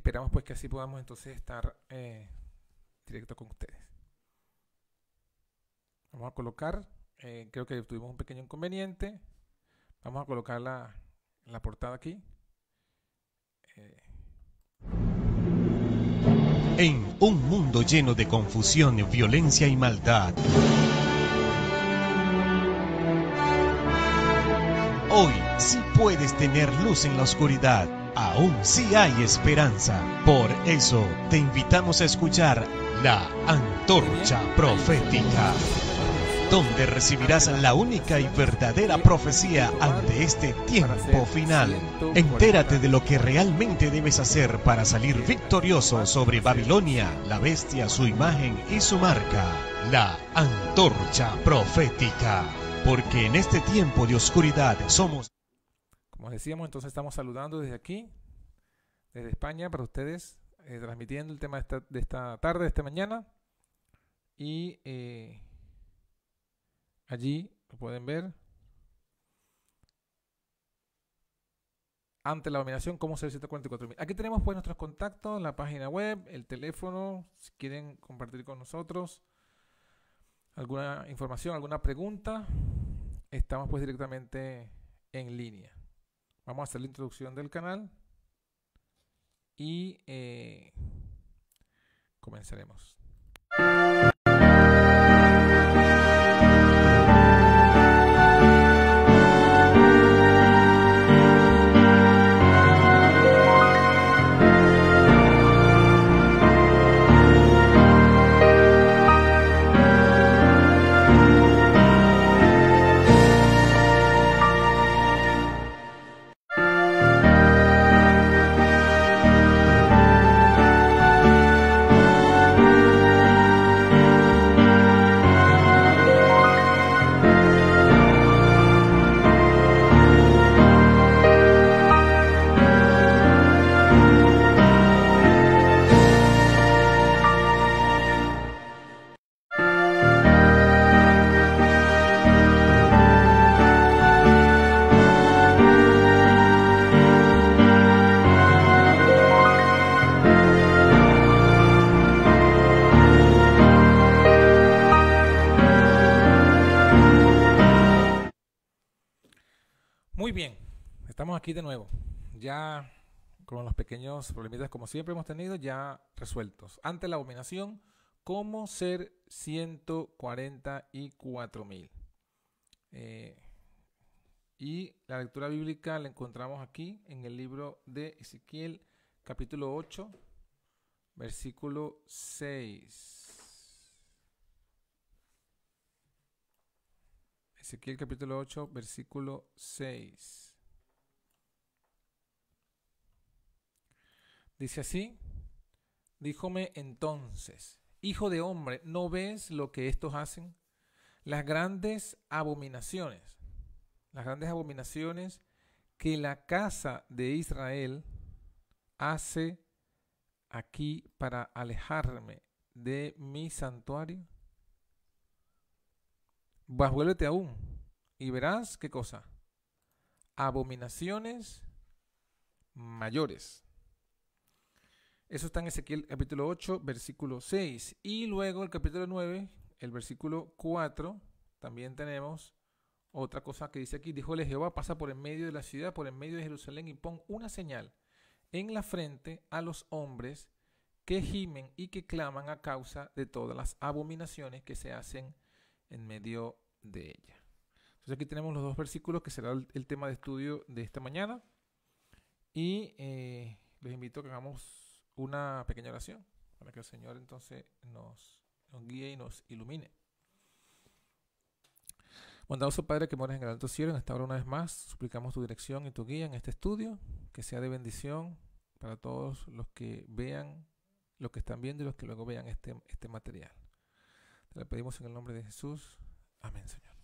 esperamos pues que así podamos entonces estar directo con ustedes. Vamos a colocar, creo que tuvimos un pequeño inconveniente. Vamos a colocar la portada aquí. En un mundo lleno de confusión, violencia y maldad, hoy sí puedes tener luz en la oscuridad. Aún sí hay esperanza. Por eso te invitamos a escuchar la Antorcha Profética, donde recibirás la única y verdadera profecía ante este tiempo final. Entérate de lo que realmente debes hacer para salir victorioso sobre Babilonia, la bestia, su imagen y su marca. La Antorcha Profética, porque en este tiempo de oscuridad somos... Como decíamos, entonces estamos saludando desde aquí, desde España, para ustedes, transmitiendo el tema de esta tarde, de esta mañana. Y allí lo pueden ver. Ante la dominación, cómo ser 144.000. Aquí tenemos pues nuestros contactos, la página web, el teléfono, si quieren compartir con nosotros alguna información, alguna pregunta, estamos pues directamente en línea. Vamos a hacer la introducción del canal y comenzaremos. Muy bien, estamos aquí de nuevo, ya con los pequeños problemitas como siempre hemos tenido, ya resueltos. Ante la abominación, ¿cómo ser 144.000? Y la lectura bíblica la encontramos aquí en el libro de Ezequiel, capítulo 8, versículo 6. Ezequiel capítulo 8, versículo 6. Dice así: díjome entonces, hijo de hombre, ¿no ves lo que estos hacen? Las grandes abominaciones que la casa de Israel hace aquí para alejarme de mi santuario. Vas, vuélvete aún y verás qué cosa. Abominaciones mayores. Eso está en Ezequiel capítulo 8, versículo 6. Y luego el capítulo 9, el versículo 4, también tenemos otra cosa que dice aquí. Díjole Jehová, pasa por en medio de la ciudad, por en medio de Jerusalén, y pon una señal en la frente a los hombres que gimen y que claman a causa de todas las abominaciones que se hacen en medio de ella. Entonces aquí tenemos los dos versículos que será el tema de estudio de esta mañana. Y les invito a que hagamos una pequeña oración para que el Señor entonces nos guíe y nos ilumine. Bondadoso Padre que moras en el alto cielo, en esta hora una vez más suplicamos tu dirección y tu guía en este estudio, que sea de bendición para todos los que vean, los que están viendo y los que luego vean este material. Te lo pedimos en el nombre de Jesús. Amén, Señor.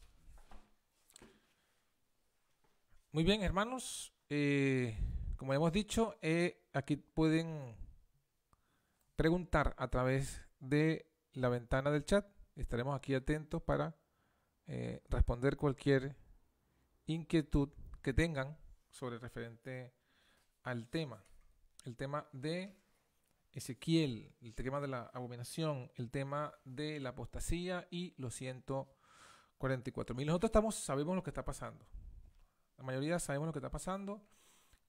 Muy bien, hermanos. Como hemos dicho, aquí pueden preguntar a través de la ventana del chat. Estaremos aquí atentos para responder cualquier inquietud que tengan sobre referente al tema. El tema de Ezequiel, el tema de la abominación, el tema de la apostasía y los 144.000. Nosotros sabemos lo que está pasando. La mayoría sabemos lo que está pasando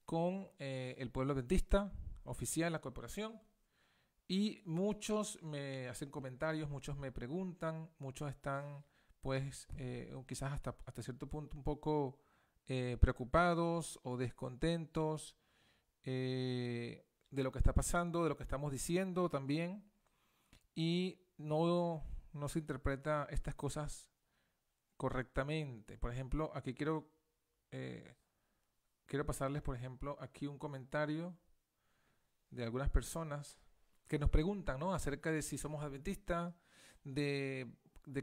con el pueblo adventista oficial, la corporación. Y muchos me hacen comentarios, muchos me preguntan, muchos están pues quizás hasta cierto punto un poco preocupados o descontentos de lo que está pasando, de lo que estamos diciendo también, y no se interpreta estas cosas correctamente. Por ejemplo, aquí quiero pasarles, por ejemplo, aquí un comentario de algunas personas que nos preguntan, ¿no?, acerca de si somos adventistas, de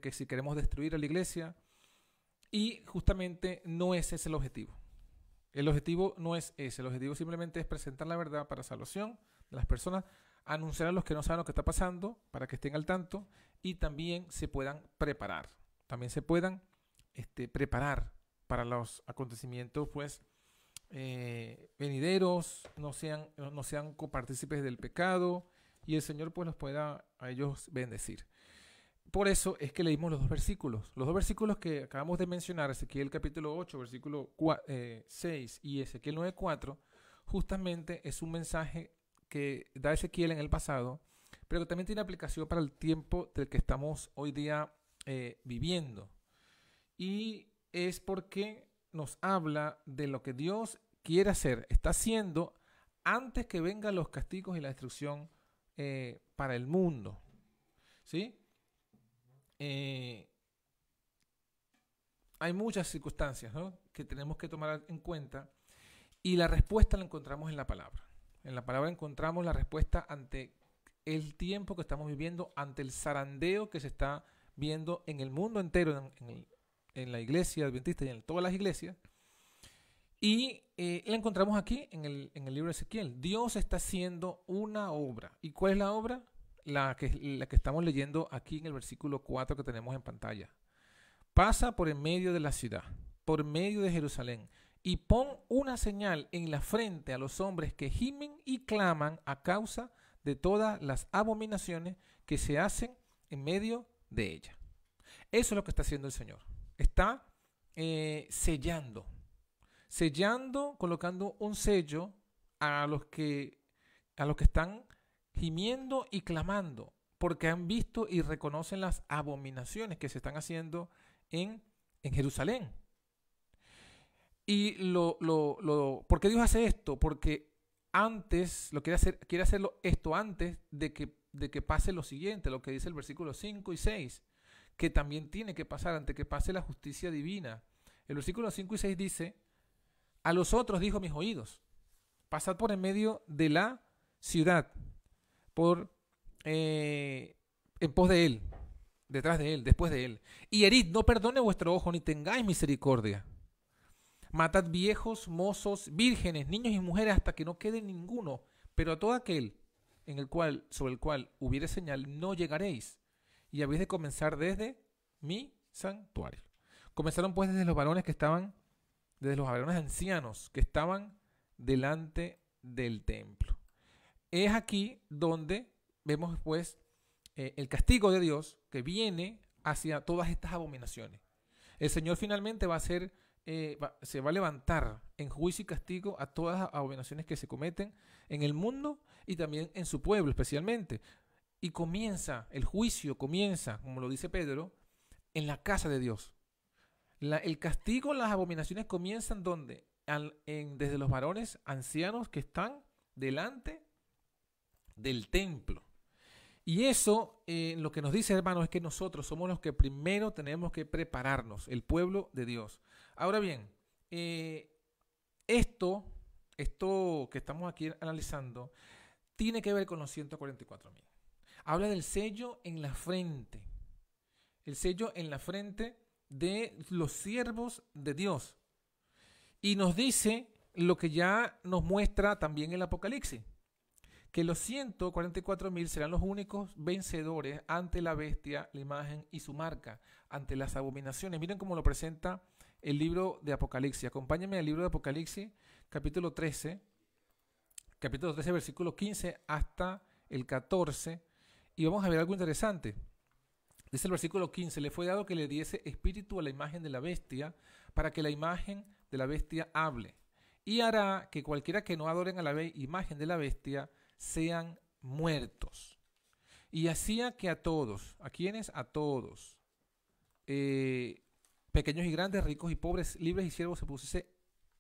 que si queremos destruir a la iglesia, y justamente no es ese el objetivo. El objetivo no es ese, el objetivo simplemente es presentar la verdad para salvación de las personas, anunciar a los que no saben lo que está pasando para que estén al tanto y también se puedan preparar. También se puedan preparar para los acontecimientos pues venideros, no sean copartícipes del pecado y el Señor pues los pueda a ellos bendecir. Por eso es que leímos los dos versículos que acabamos de mencionar, Ezequiel capítulo 8, versículo 6 y Ezequiel 9:4, justamente es un mensaje que da Ezequiel en el pasado, pero que también tiene aplicación para el tiempo del que estamos hoy día viviendo. Y es porque nos habla de lo que Dios quiere hacer, está haciendo antes que vengan los castigos y la destrucción para el mundo. ¿Sí? Hay muchas circunstancias, ¿no?, que tenemos que tomar en cuenta y la respuesta la encontramos en la palabra. En la palabra encontramos la respuesta ante el tiempo que estamos viviendo, ante el zarandeo que se está viendo en el mundo entero, en la iglesia adventista y en todas las iglesias. Y la encontramos aquí en el libro de Ezequiel. Dios está haciendo una obra. ¿Y cuál es la obra? La que estamos leyendo aquí en el versículo 4 que tenemos en pantalla. Pasa por en medio de la ciudad, por medio de Jerusalén, y pon una señal en la frente a los hombres que gimen y claman a causa de todas las abominaciones que se hacen en medio de ella. Eso es lo que está haciendo el Señor. Está sellando, colocando un sello a los que están gimiendo y clamando, porque han visto y reconocen las abominaciones que se están haciendo en Jerusalén. ¿Y por qué Dios hace esto? Porque quiere hacerlo esto antes de que pase lo siguiente, lo que dice el versículo 5 y 6, que también tiene que pasar antes que pase la justicia divina. El versículo 5 y 6 dice: a los otros dijo mis oídos, pasad por en medio de la ciudad, en pos de él, detrás de él, después de él, y herid, no perdone vuestro ojo, ni tengáis misericordia. Matad viejos, mozos, vírgenes, niños y mujeres, hasta que no quede ninguno, pero a todo aquel sobre el cual hubiere señal no llegaréis, y habéis de comenzar desde mi santuario. Comenzaron pues desde los varones ancianos que estaban delante del templo. Es aquí donde vemos pues el castigo de Dios que viene hacia todas estas abominaciones. El Señor finalmente se va a levantar en juicio y castigo a todas las abominaciones que se cometen en el mundo y también en su pueblo especialmente. Y el juicio comienza, como lo dice Pedro, en la casa de Dios. El castigo, las abominaciones comienzan ¿dónde? Desde los varones ancianos que están delante del templo. Y eso lo que nos dice, hermanos, es que nosotros somos los que primero tenemos que prepararnos, el pueblo de Dios. Ahora bien, esto que estamos aquí analizando tiene que ver con los 144.000. Habla del sello en la frente. El sello en la frente de los siervos de Dios. Y nos dice lo que ya nos muestra también el Apocalipsis, que los 144.000 serán los únicos vencedores ante la bestia, la imagen y su marca, ante las abominaciones. Miren cómo lo presenta el libro de Apocalipsis. Acompáñenme al libro de Apocalipsis, capítulo 13, versículo 15 hasta el 14, y vamos a ver algo interesante. Dice el versículo 15, le fue dado que le diese espíritu a la imagen de la bestia, para que la imagen de la bestia hable. Y hará que cualquiera que no adoren a la imagen de la bestia sean muertos. Y hacía que a todos, ¿a quiénes? A todos, pequeños y grandes, ricos y pobres, libres y siervos, se pusiese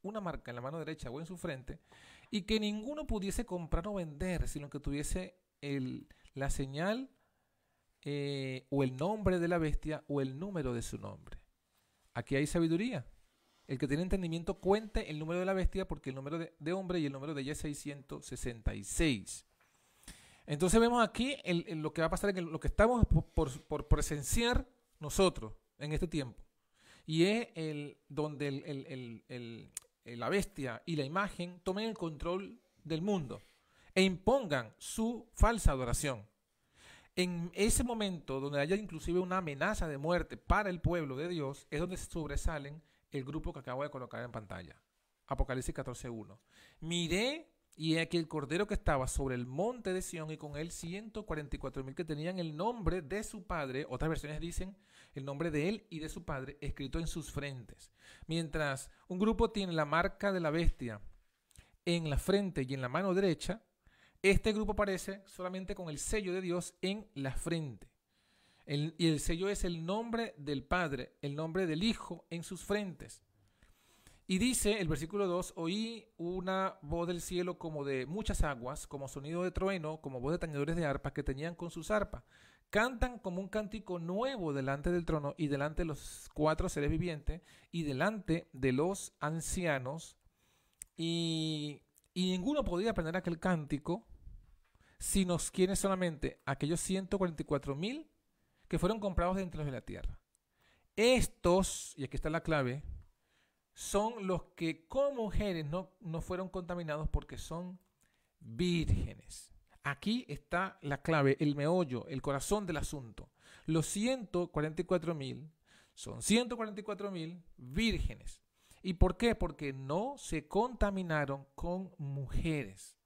una marca en la mano derecha o en su frente, y que ninguno pudiese comprar o vender, sino que tuviese la señal o el nombre de la bestia o el número de su nombre. Aquí hay sabiduría. El que tiene entendimiento cuente el número de la bestia, porque el número de hombre y el número de ella es 666. Entonces vemos aquí lo que va a pasar, lo que estamos por presenciar nosotros en este tiempo. Y es donde la bestia y la imagen tomen el control del mundo e impongan su falsa adoración. En ese momento, donde haya inclusive una amenaza de muerte para el pueblo de Dios, es donde sobresalen el grupo que acabo de colocar en pantalla. Apocalipsis 14:1. Miré, y he aquí el cordero que estaba sobre el monte de Sión, y con él 144,000 que tenían el nombre de su padre. Otras versiones dicen el nombre de él y de su padre escrito en sus frentes. Mientras un grupo tiene la marca de la bestia en la frente y en la mano derecha, este grupo aparece solamente con el sello de Dios en la frente. Y el sello es el nombre del Padre, el nombre del Hijo en sus frentes. Y dice el versículo 2, oí una voz del cielo como de muchas aguas, como sonido de trueno, como voz de tañedores de arpas que tenían con sus arpas. Cantan como un cántico nuevo delante del trono y delante de los 4 seres vivientes y delante de los ancianos. Y ninguno podía aprender aquel cántico, sino quienes solamente aquellos 144,000 que fueron comprados de entre los de la tierra. Estos, y aquí está la clave, son los que como mujeres no fueron contaminados porque son vírgenes. Aquí está la clave, el meollo, el corazón del asunto. Los 144,000 son 144,000 vírgenes. ¿Y por qué? Porque no se contaminaron con mujeres.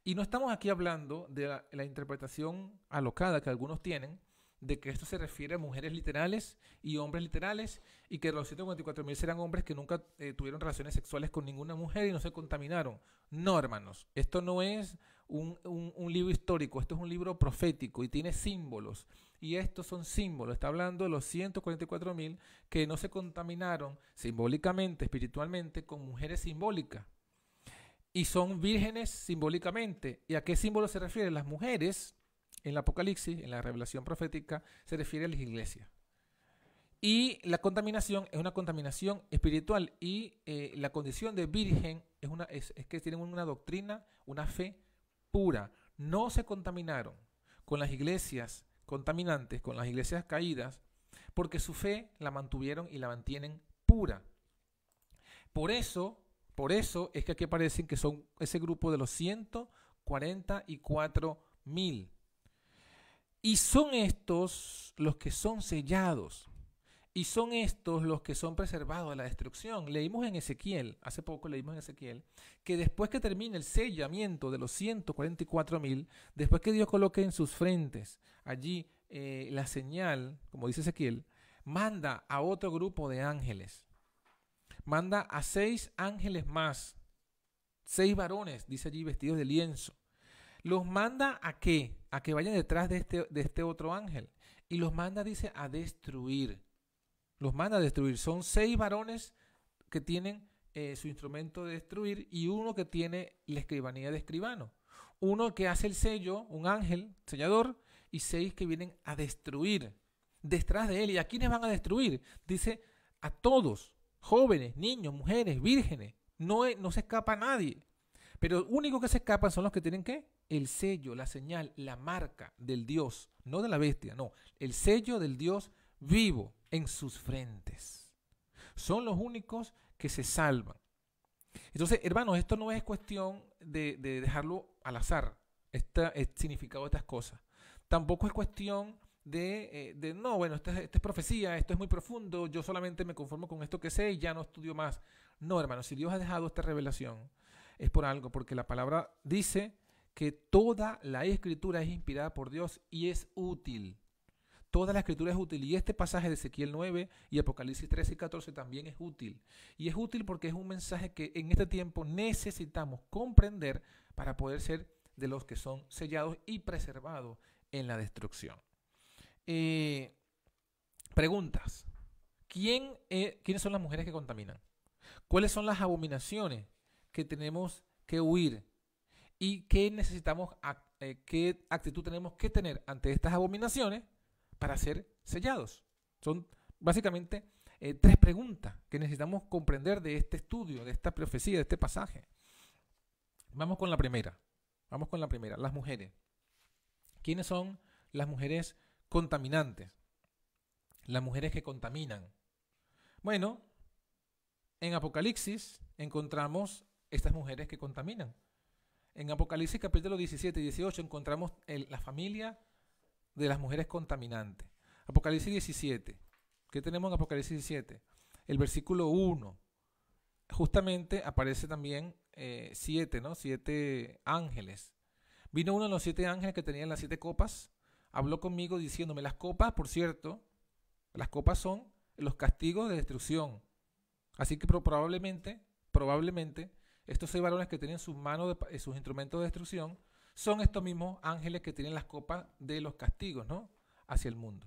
Y no estamos aquí hablando de la interpretación alocada que algunos tienen, de que esto se refiere a mujeres literales y hombres literales, y que los 144,000 serán hombres que nunca tuvieron relaciones sexuales con ninguna mujer y no se contaminaron. No, hermanos, esto no es un libro histórico, esto es un libro profético y tiene símbolos. Y estos son símbolos. Está hablando de los 144,000 que no se contaminaron simbólicamente, espiritualmente, con mujeres simbólicas. Y son vírgenes simbólicamente. ¿Y a qué símbolo se refiere? Las mujeres, en el Apocalipsis, en la revelación profética, se refiere a las iglesias. Y la contaminación es una contaminación espiritual. Y la condición de virgen es que tienen una doctrina, una fe pura. No se contaminaron con las iglesias contaminantes, con las iglesias caídas, porque su fe la mantuvieron y la mantienen pura. Por eso es que aquí aparecen que son ese grupo de los 144,000. Y son estos los que son sellados. Y son estos los que son preservados de la destrucción. Leímos en Ezequiel, hace poco leímos en Ezequiel, que después que termine el sellamiento de los 144,000, después que Dios coloque en sus frentes allí la señal, como dice Ezequiel, manda a otro grupo de ángeles. Manda a 6 ángeles más, 6 varones, dice allí, vestidos de lienzo. ¿Los manda a qué? A que vayan detrás de este otro ángel. Y los manda, dice, a destruir. Los manda a destruir. Son 6 varones que tienen su instrumento de destruir y uno que tiene la escribanía de escribano. Uno que hace el sello, un ángel sellador, y 6 que vienen a destruir detrás de él. ¿Y a quiénes van a destruir? Dice a todos, jóvenes, niños, mujeres, vírgenes. No se escapa nadie. Pero lo único que se escapan son los que tienen ¿qué? El sello, la señal, la marca del Dios, no de la bestia, no. El sello del Dios vivo en sus frentes. Son los únicos que se salvan. Entonces, hermanos, esto no es cuestión de dejarlo al azar, el significado de estas cosas. Tampoco es cuestión no, bueno, esta es profecía, esto es muy profundo, yo solamente me conformo con esto que sé y ya no estudio más. No, hermanos, si Dios ha dejado esta revelación, es por algo, porque la palabra dice que toda la Escritura es inspirada por Dios y es útil. Toda la Escritura es útil. Y este pasaje de Ezequiel 9 y Apocalipsis 13 y 14 también es útil. Y es útil porque es un mensaje que en este tiempo necesitamos comprender para poder ser de los que son sellados y preservados en la destrucción. Preguntas. ¿Quiénes son las mujeres que contaminan? ¿Cuáles son las abominaciones que tenemos que huir? ¿Y qué necesitamos, qué actitud tenemos que tener ante estas abominaciones para ser sellados? Son básicamente 3 preguntas que necesitamos comprender de este estudio, de esta profecía, de este pasaje. Vamos con la primera. Las mujeres. ¿Quiénes son las mujeres contaminantes? Las mujeres que contaminan. Bueno, en Apocalipsis encontramos estas mujeres que contaminan. En Apocalipsis capítulo 17 y 18 encontramos la familia de las mujeres contaminantes. Apocalipsis 17. ¿Qué tenemos en Apocalipsis 17? El versículo 1. Justamente aparece también 7, ¿no? 7 ángeles. Vino uno de los 7 ángeles que tenían las 7 copas. Habló conmigo diciéndome, las copas, por cierto, las copas son los castigos de destrucción. Así que probablemente, estos 6 varones que tienen sus manos, sus instrumentos de destrucción, son estos mismos ángeles que tienen las copas de los castigos, ¿no? Hacia el mundo,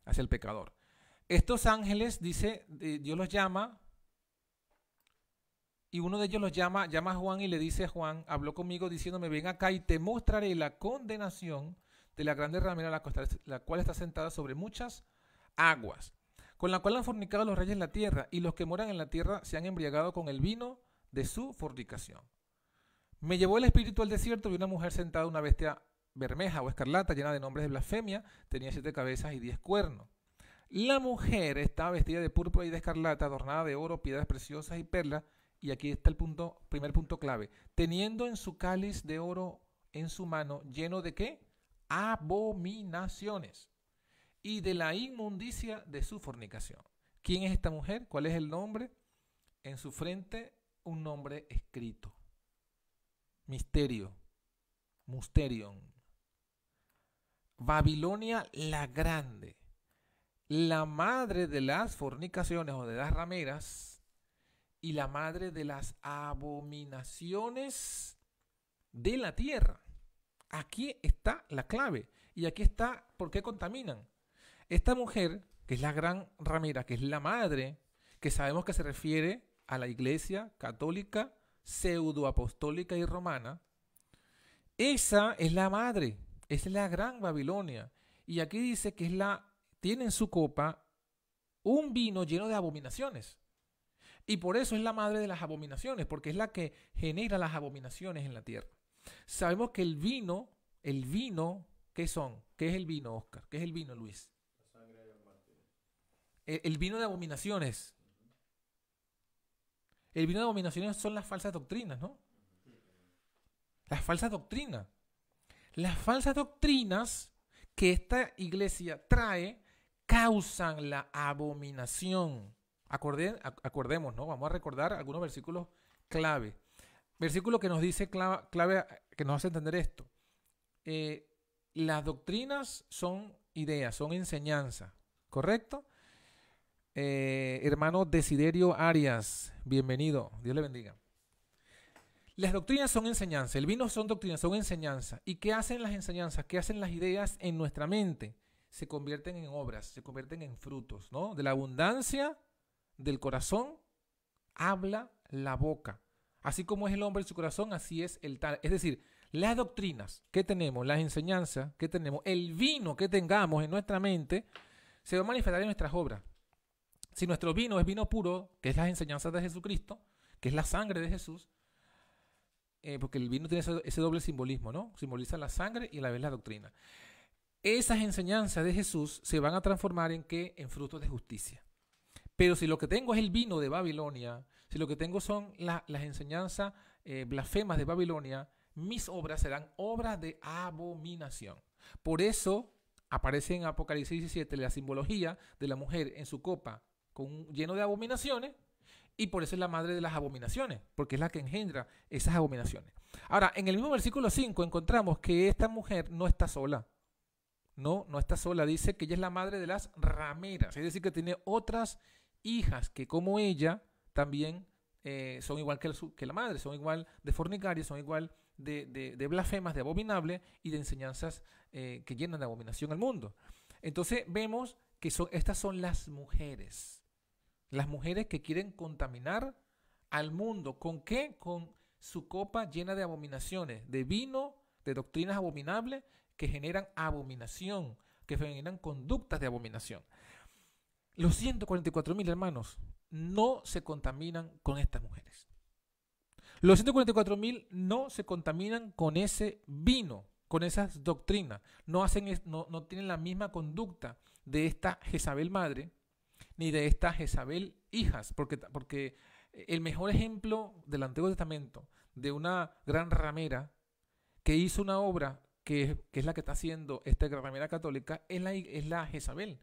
hacia el pecador. Estos ángeles, dice, Dios los llama, y uno de ellos los llama a Juan y le dice a Juan, habló conmigo diciéndome, ven acá y te mostraré la condenación de la grande ramera, la cual está sentada sobre muchas aguas, con la cual han fornicado los reyes de la tierra, y los que moran en la tierra se han embriagado con el vino de su fornicación. Me llevó el espíritu al desierto, vi una mujer sentada, una bestia bermeja o escarlata, llena de nombres de blasfemia, tenía 7 cabezas y 10 cuernos. La mujer estaba vestida de púrpura y de escarlata, adornada de oro, piedras preciosas y perlas, y aquí está el primer punto clave, teniendo en su cáliz de oro en su mano, lleno de ¿qué? Abominaciones, y de la inmundicia de su fornicación. ¿Quién es esta mujer? ¿Cuál es el nombre? En su frente un nombre escrito. Misterio. Musterion. Babilonia la Grande. La madre de las fornicaciones o de las rameras y la madre de las abominaciones de la tierra. Aquí está la clave. Y aquí está por qué contaminan. Esta mujer, que es la gran ramera, que es la madre, que sabemos que se refiere a la iglesia católica, pseudoapostólica y romana, esa es la madre, esa es la gran Babilonia. Y aquí dice que tiene en su copa un vino lleno de abominaciones. Y por eso es la madre de las abominaciones, porque es la que genera las abominaciones en la tierra. Sabemos que el vino, ¿qué son? ¿Qué es el vino, Oscar? ¿Qué es el vino, Luis? El vino de abominaciones. El vino de abominaciones son las falsas doctrinas, ¿no? Las falsas doctrinas. Las falsas doctrinas que esta iglesia trae causan la abominación. Acordemos, ¿no? Vamos a recordar algunos versículos clave. Versículo que nos dice clave, que nos hace entender esto. Las doctrinas son ideas, son enseñanzas, ¿correcto? Hermano Desiderio Arias, bienvenido, Dios le bendiga. Las doctrinas son enseñanza, el vino son doctrinas, son enseñanza. ¿Y qué hacen las enseñanzas? ¿Qué hacen las ideas en nuestra mente? Se convierten en obras, se convierten en frutos, ¿no? De la abundancia del corazón habla la boca. Así como es el hombre en su corazón, así es el tal. Es decir, las doctrinas que tenemos, las enseñanzas que tenemos, el vino que tengamos en nuestra mente, se va a manifestar en nuestras obras. Si nuestro vino es vino puro, que es las enseñanzas de Jesucristo, que es la sangre de Jesús, porque el vino tiene ese doble simbolismo, ¿no? Simboliza la sangre y a la vez la doctrina. Esas enseñanzas de Jesús se van a transformar en ¿qué? En frutos de justicia. Pero si lo que tengo es el vino de Babilonia, si lo que tengo son las enseñanzas blasfemas de Babilonia, mis obras serán obras de abominación. Por eso aparece en Apocalipsis 17 la simbología de la mujer en su copa lleno de abominaciones, y por eso es la madre de las abominaciones, porque es la que engendra esas abominaciones. Ahora, en el mismo versículo 5 encontramos que esta mujer no está sola. No está sola. Dice que ella es la madre de las rameras, es decir, que tiene otras hijas que como ella también son igual que la madre, son igual de fornicarias, son igual de blasfemas, de abominables y de enseñanzas que llenan de abominación al mundo. Entonces vemos que estas son las mujeres que quieren contaminar al mundo. ¿Con qué? Con su copa llena de abominaciones, de vino, de doctrinas abominables que generan abominación, que generan conductas de abominación. Los 144.000 hermanos no se contaminan con estas mujeres. Los 144.000 no se contaminan con ese vino, con esas doctrinas. No tienen la misma conducta de esta Jezabel madre, ni de esta Jezabel hijas, porque el mejor ejemplo del Antiguo Testamento de una gran ramera que hizo una obra que es la que está haciendo esta gran ramera católica es la Jezabel.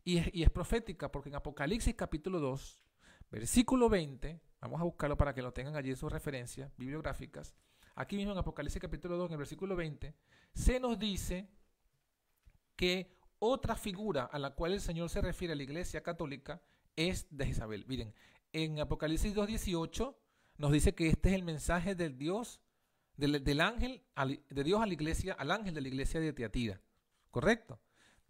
Y es profética, porque en Apocalipsis capítulo 2, versículo 20, vamos a buscarlo para que lo tengan allí en sus referencias bibliográficas. Aquí mismo en Apocalipsis capítulo 2, en el versículo 20, se nos dice que otra figura a la cual el Señor se refiere a la iglesia católica es de Jezabel. Miren, en Apocalipsis 2:18 nos dice que este es el mensaje del ángel de Dios a la iglesia, al ángel de la iglesia de Tiatira. ¿Correcto?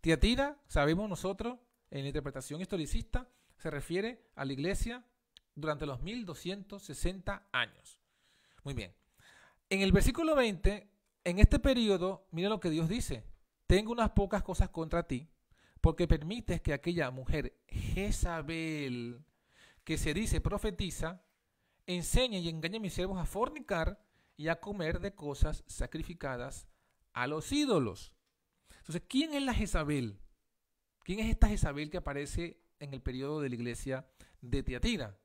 Tiatira, sabemos nosotros, en la interpretación historicista, se refiere a la iglesia durante los 1260 años. Muy bien. En el versículo 20, en este periodo, mira lo que Dios dice. Tengo unas pocas cosas contra ti, porque permites que aquella mujer Jezabel, que se dice profetiza, enseñe y engañe a mis siervos a fornicar y a comer de cosas sacrificadas a los ídolos. Entonces, ¿quién es la Jezabel? ¿Quién es esta Jezabel que aparece en el periodo de la iglesia de Tiatira?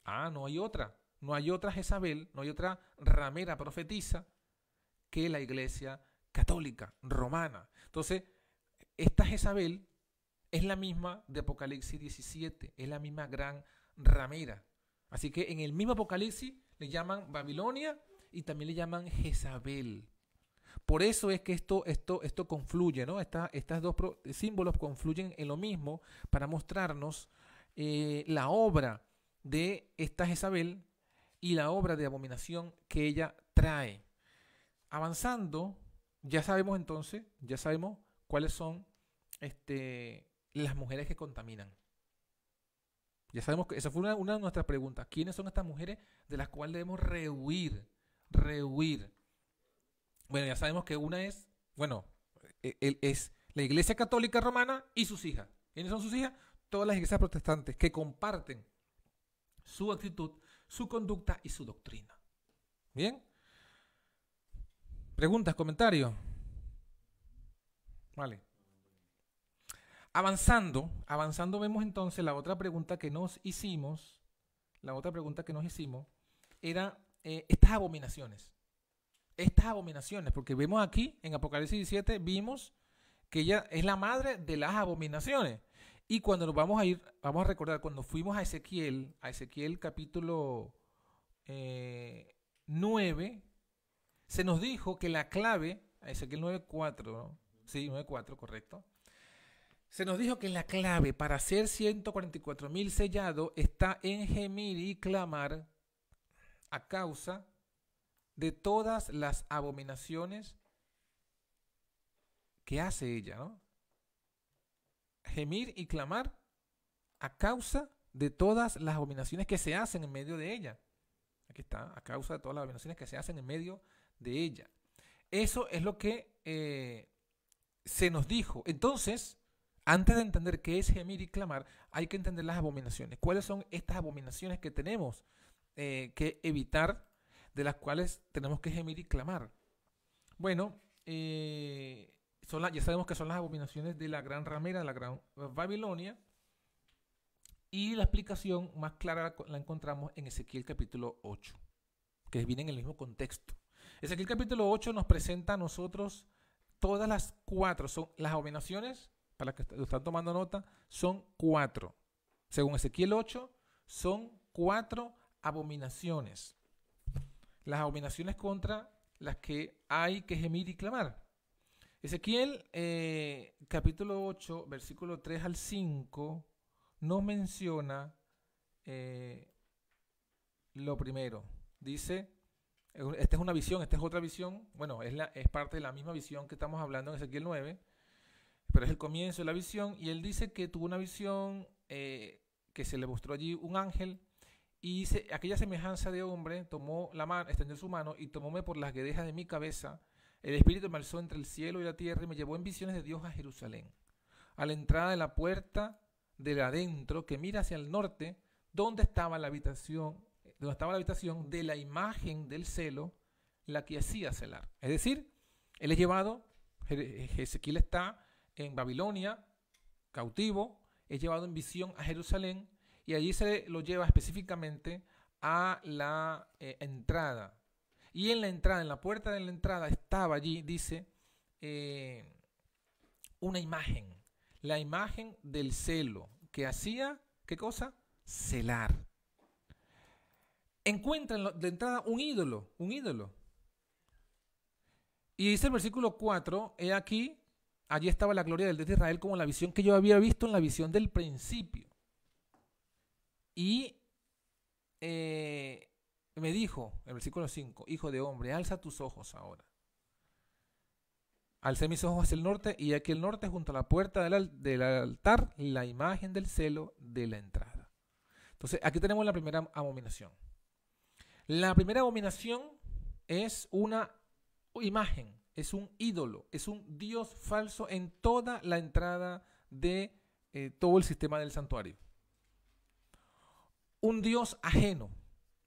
No hay otra. No hay otra Jezabel, no hay otra ramera profetisa que la iglesia católica, romana. Entonces, esta Jezabel es la misma de Apocalipsis 17, es la misma gran ramera. Así que en el mismo Apocalipsis le llaman Babilonia y también le llaman Jezabel. Por eso es que esto confluye, ¿no? Estas dos símbolos confluyen en lo mismo para mostrarnos la obra de esta Jezabel y la obra de abominación que ella trae. Avanzando, ya sabemos cuáles son las mujeres que contaminan. Ya sabemos que esa fue una de nuestras preguntas. ¿Quiénes son estas mujeres de las cuales debemos rehuir? Bueno, ya sabemos que una es la Iglesia Católica Romana y sus hijas. ¿Quiénes son sus hijas? Todas las iglesias protestantes que comparten su actitud, su conducta y su doctrina. ¿Bien? ¿Preguntas, comentarios? Vale. Avanzando vemos entonces la otra pregunta que nos hicimos. Era estas abominaciones. Porque vemos aquí en Apocalipsis 17, vimos que ella es la madre de las abominaciones. Y cuando nos vamos a recordar, cuando fuimos a Ezequiel capítulo 9, se nos dijo que la clave, a Ezequiel 9:4, ¿no? Sí, 9:4, correcto. Se nos dijo que la clave para ser 144.000 sellados está en gemir y clamar a causa de todas las abominaciones que hace ella, ¿no? Gemir y clamar a causa de todas las abominaciones que se hacen en medio de ella. Aquí está, a causa de todas las abominaciones que se hacen en medio de ella. Eso es lo que se nos dijo. Entonces, antes de entender qué es gemir y clamar, hay que entender las abominaciones. ¿Cuáles son estas abominaciones que tenemos que evitar, de las cuales tenemos que gemir y clamar? Bueno, ya sabemos que son las abominaciones de la gran ramera, de la gran Babilonia, y la explicación más clara la encontramos en Ezequiel capítulo 8, que viene en el mismo contexto. Ezequiel capítulo 8 nos presenta a nosotros todas las 4, son las abominaciones, para los que están tomando nota, son 4. Según Ezequiel 8, son 4 abominaciones. Las abominaciones contra las que hay que gemir y clamar. Ezequiel, capítulo 8, versículo 3 al 5, nos menciona lo primero. Dice, esta es una visión, esta es otra visión. Bueno, es parte de la misma visión que estamos hablando en Ezequiel 9, pero es el comienzo de la visión. Y él dice que tuvo una visión que se le mostró allí un ángel. Y dice, aquella semejanza de hombre tomó la mano, extendió su mano y tomóme por las guedejas de mi cabeza. El Espíritu me alzó entre el cielo y la tierra y me llevó en visiones de Dios a Jerusalén, a la entrada de la puerta del adentro que mira hacia el norte, donde estaba la habitación de la imagen del celo, la que hacía celar. Es decir, él es llevado, Ezequiel está en Babilonia, cautivo, es llevado en visión a Jerusalén, y allí se lo lleva específicamente a la entrada. Y en la entrada, en la puerta de la entrada, estaba allí, dice, una imagen. La imagen del celo, que hacía, ¿qué cosa? Celar. Encuentra de entrada un ídolo. Y dice el versículo 4, he aquí, allí estaba la gloria del Dios de Israel como la visión que yo había visto en la visión del principio. Y me dijo, el versículo 5, hijo de hombre, alza tus ojos ahora. Alcé mis ojos hacia el norte y aquí el norte junto a la puerta del altar, la imagen del celo de la entrada. Entonces aquí tenemos la primera abominación. La primera abominación es una imagen, es un ídolo, es un dios falso en toda la entrada de todo el sistema del santuario. Un dios ajeno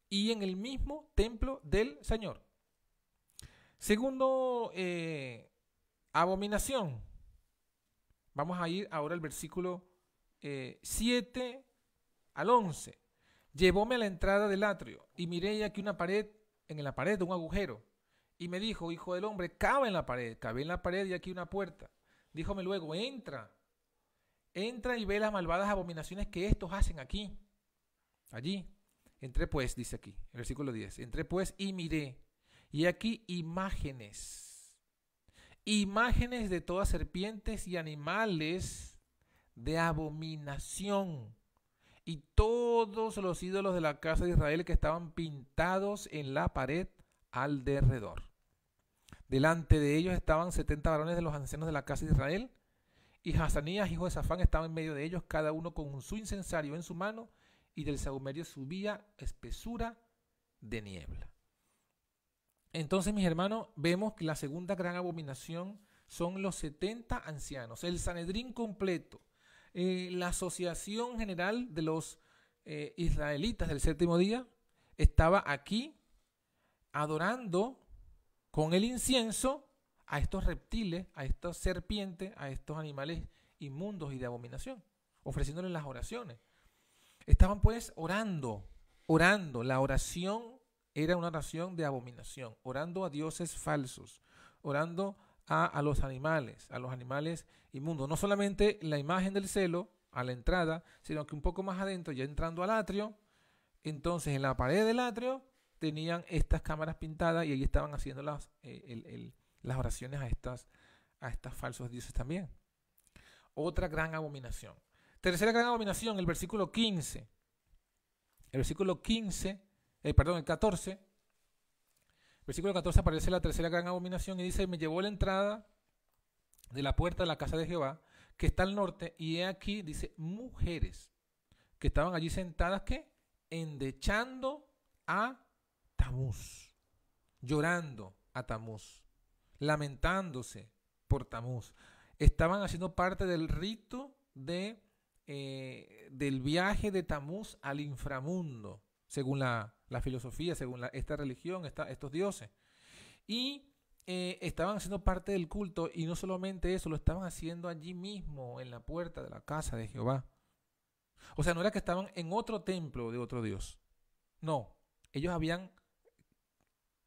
y en el mismo templo del Señor. Segundo abominación. Vamos a ir ahora al versículo 7 al 11. Llevóme a la entrada del atrio y miré y aquí una pared, en la pared un agujero. Y me dijo, hijo del hombre, cabe en la pared y aquí una puerta. Díjome luego, entra y ve las malvadas abominaciones que estos hacen aquí. Allí. Entré pues, dice aquí, el versículo 10. Entré pues y miré. Y aquí imágenes de todas serpientes y animales de abominación. Y todos los ídolos de la casa de Israel que estaban pintados en la pared al derredor. Delante de ellos estaban 70 varones de los ancianos de la casa de Israel. Y Hazanías, hijo de Safán, estaba en medio de ellos, cada uno con su incensario en su mano. Y del sahumerio subía espesura de niebla. Entonces, mis hermanos, vemos que la segunda gran abominación son los 70 ancianos, el Sanedrín completo, la Asociación General de los Israelitas del séptimo día estaba aquí adorando con el incienso a estos reptiles, a estas serpientes, a estos animales inmundos y de abominación, ofreciéndoles las oraciones. Estaban pues orando. La oración era una oración de abominación, orando a dioses falsos, orando a los animales inmundos. No solamente la imagen del celo a la entrada, sino que un poco más adentro, ya entrando al atrio, entonces en la pared del atrio tenían estas cámaras pintadas y allí estaban haciendo las oraciones a estas falsos dioses también. Otra gran abominación. Tercera gran abominación, el versículo 15. El 14. Versículo 14 aparece la tercera gran abominación y dice, me llevó a la entrada de la puerta de la casa de Jehová, que está al norte, y he aquí, dice, mujeres que estaban allí sentadas, ¿qué? Endechando a Tamuz, llorando a Tamuz, lamentándose por Tamuz. Estaban haciendo parte del rito del viaje de Tamuz al inframundo, según la filosofía, según esta religión, estos dioses. Y estaban haciendo parte del culto, y no solamente eso, lo estaban haciendo allí mismo, en la puerta de la casa de Jehová. O sea, no era que estaban en otro templo de otro dios. No, ellos habían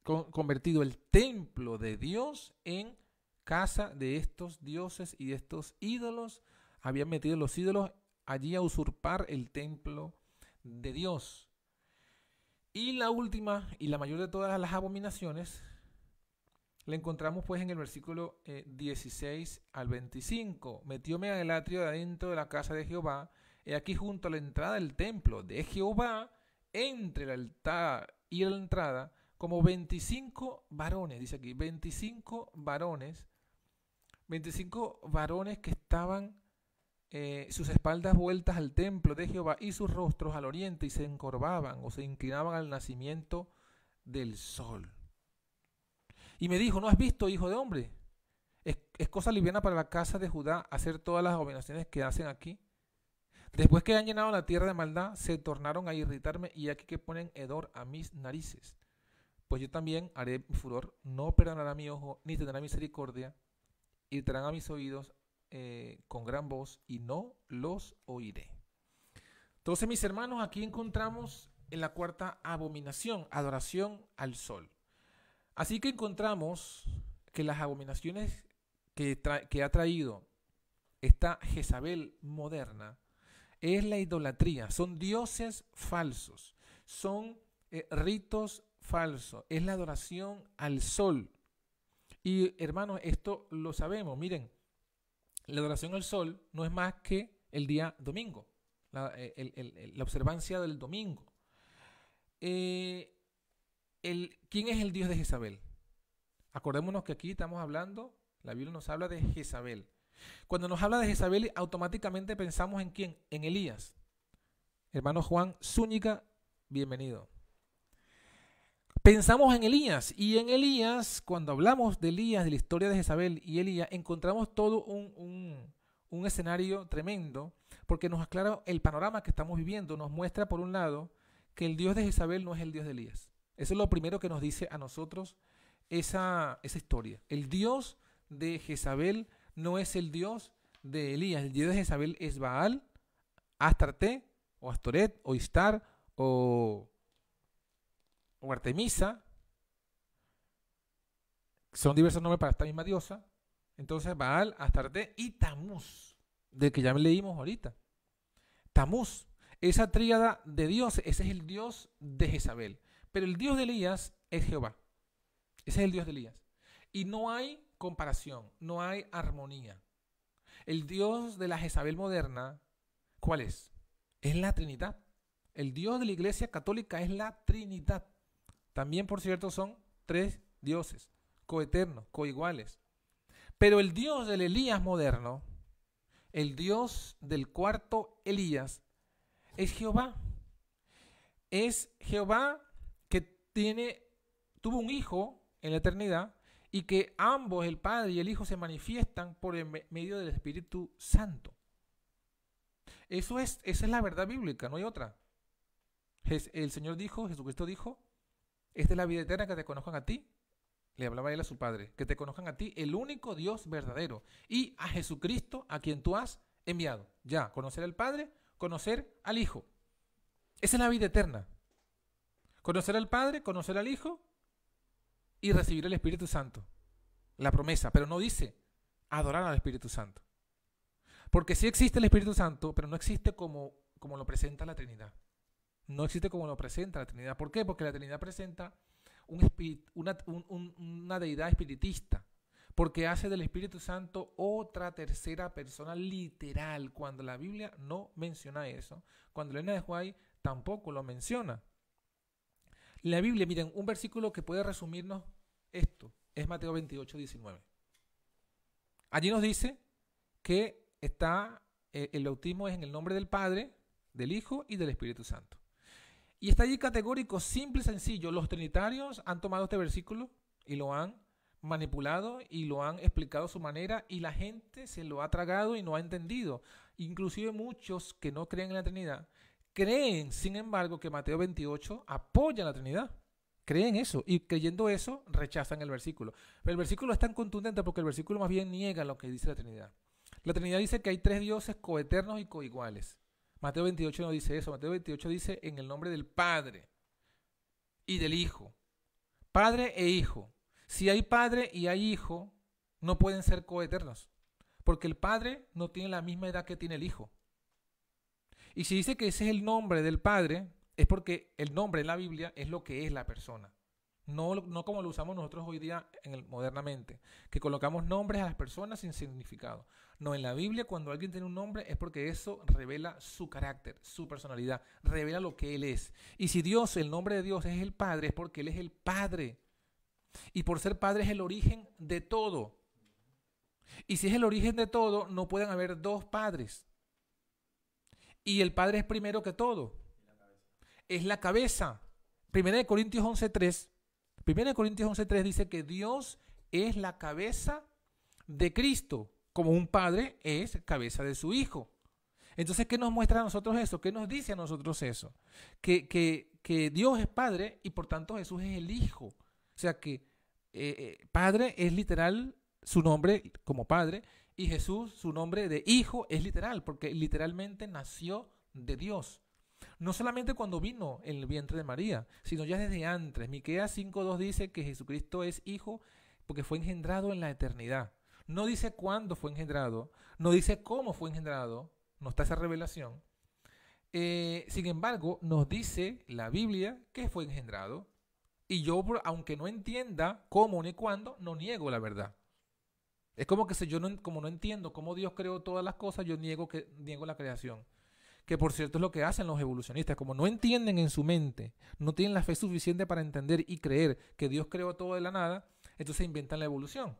convertido el templo de Dios en casa de estos dioses y de estos ídolos. Habían metido los ídolos allí a usurpar el templo de Dios. Y la última y la mayor de todas las abominaciones la encontramos pues en el versículo 16 al 25. Metióme en el atrio de adentro de la casa de Jehová, he aquí junto a la entrada del templo de Jehová, entre el altar y la entrada, como 25 varones, dice aquí, 25 varones que estaban sus espaldas vueltas al templo de Jehová y sus rostros al oriente, y se encorvaban o se inclinaban al nacimiento del sol. Y me dijo, ¿no has visto, hijo de hombre? Es cosa liviana para la casa de Judá hacer todas las abominaciones que hacen aquí. Después que han llenado la tierra de maldad, se tornaron a irritarme, y aquí que ponen hedor a mis narices. Pues yo también haré mi furor, no perdonará mi ojo, ni tendrá misericordia, y traerán a mis oídos con gran voz, y no los oiré. Entonces, mis hermanos, aquí encontramos en la cuarta abominación, adoración al sol. Así que encontramos que las abominaciones que ha traído esta Jezabel moderna es la idolatría, son dioses falsos, son ritos falsos, es la adoración al sol. Y hermanos, esto lo sabemos, miren, la adoración al sol no es más que el día domingo, la observancia del domingo. ¿Quién es el dios de Jezabel? Acordémonos que aquí estamos hablando, la Biblia nos habla de Jezabel. Cuando nos habla de Jezabel, automáticamente pensamos ¿en quién? En Elías. Hermano Juan Zúñiga, bienvenido. Pensamos en Elías, y en Elías, cuando hablamos de Elías, de la historia de Jezabel y Elías, encontramos todo un escenario tremendo, porque nos aclara el panorama que estamos viviendo. Nos muestra, por un lado, que el Dios de Jezabel no es el Dios de Elías. Eso es lo primero que nos dice a nosotros esa historia. El Dios de Jezabel no es el Dios de Elías. El Dios de Jezabel es Baal, Astarte, o Astoret, o Istar, o Artemisa. Son diversos nombres para esta misma diosa. Entonces, Baal, Astarte y Tamuz, del que ya leímos ahorita. Tamuz, esa tríada de dioses, ese es el Dios de Jezabel. Pero el Dios de Elías es Jehová. Ese es el Dios de Elías. Y no hay comparación, no hay armonía. El Dios de la Jezabel moderna, ¿cuál es? Es la Trinidad. El Dios de la Iglesia Católica es la Trinidad. También, por cierto, son tres dioses, coeternos, coiguales. Pero el Dios del Elías moderno, el Dios del cuarto Elías, es Jehová. Es Jehová que tuvo un hijo en la eternidad, y que ambos, el Padre y el Hijo, se manifiestan por el medio del Espíritu Santo. Esa es la verdad bíblica, no hay otra. El Señor dijo, Jesucristo dijo, esta es la vida eterna, que te conozcan a ti, le hablaba él a su Padre, que te conozcan a ti, el único Dios verdadero, y a Jesucristo, a quien tú has enviado. Ya, conocer al Padre, conocer al Hijo. Esa es la vida eterna. Conocer al Padre, conocer al Hijo y recibir el Espíritu Santo. La promesa, pero no dice adorar al Espíritu Santo. Porque sí existe el Espíritu Santo, pero no existe como lo presenta la Trinidad. No existe como lo presenta la Trinidad. ¿Por qué? Porque la Trinidad presenta una deidad espiritista. Porque hace del Espíritu Santo otra tercera persona literal, cuando la Biblia no menciona eso. Cuando Elena de White tampoco lo menciona. La Biblia, miren, un versículo que puede resumirnos esto es Mateo 28, 19. Allí nos dice que el bautismo es en el nombre del Padre, del Hijo y del Espíritu Santo. Y está allí categórico, simple y sencillo. Los trinitarios han tomado este versículo y lo han manipulado y lo han explicado a su manera, y la gente se lo ha tragado y no ha entendido. Inclusive muchos que no creen en la Trinidad creen, sin embargo, que Mateo 28 apoya la Trinidad. Creen eso, y creyendo eso rechazan el versículo. Pero el versículo es tan contundente porque el versículo más bien niega lo que dice la Trinidad. La Trinidad dice que hay tres dioses coeternos y coiguales. Mateo 28 no dice eso. Mateo 28 dice en el nombre del Padre y del Hijo. Padre e Hijo. Si hay Padre y hay Hijo, no pueden ser coeternos, porque el Padre no tiene la misma edad que tiene el Hijo. Y si dice que ese es el nombre del Padre, es porque el nombre en la Biblia es lo que es la persona. No como lo usamos nosotros hoy día modernamente, que colocamos nombres a las personas sin significado. No, en la Biblia cuando alguien tiene un nombre es porque eso revela su carácter, su personalidad, revela lo que Él es. Y si Dios, el nombre de Dios es el Padre, es porque Él es el Padre. Y por ser Padre es el origen de todo. Y si es el origen de todo, no pueden haber dos padres. Y el Padre es primero que todo. Es la cabeza. 1 Corintios 11:3. 1 Corintios 11:3 dice que Dios es la cabeza de Cristo, como un padre es cabeza de su hijo. Entonces, ¿qué nos muestra a nosotros eso? ¿Qué nos dice a nosotros eso? Que Dios es padre y por tanto Jesús es el hijo. O sea que padre es literal su nombre como padre y Jesús su nombre de hijo es literal porque literalmente nació de Dios. No solamente cuando vino en el vientre de María, sino ya desde antes. Miqueas 5:2 dice que Jesucristo es hijo porque fue engendrado en la eternidad. No dice cuándo fue engendrado, no dice cómo fue engendrado, no está esa revelación. Sin embargo, nos dice la Biblia que fue engendrado. Y yo, aunque no entienda cómo ni cuándo, no niego la verdad. Es como que si yo como no entiendo cómo Dios creó todas las cosas, yo niego la creación. Que por cierto es lo que hacen los evolucionistas. Como no entienden en su mente, no tienen la fe suficiente para entender y creer que Dios creó todo de la nada, entonces inventan la evolución.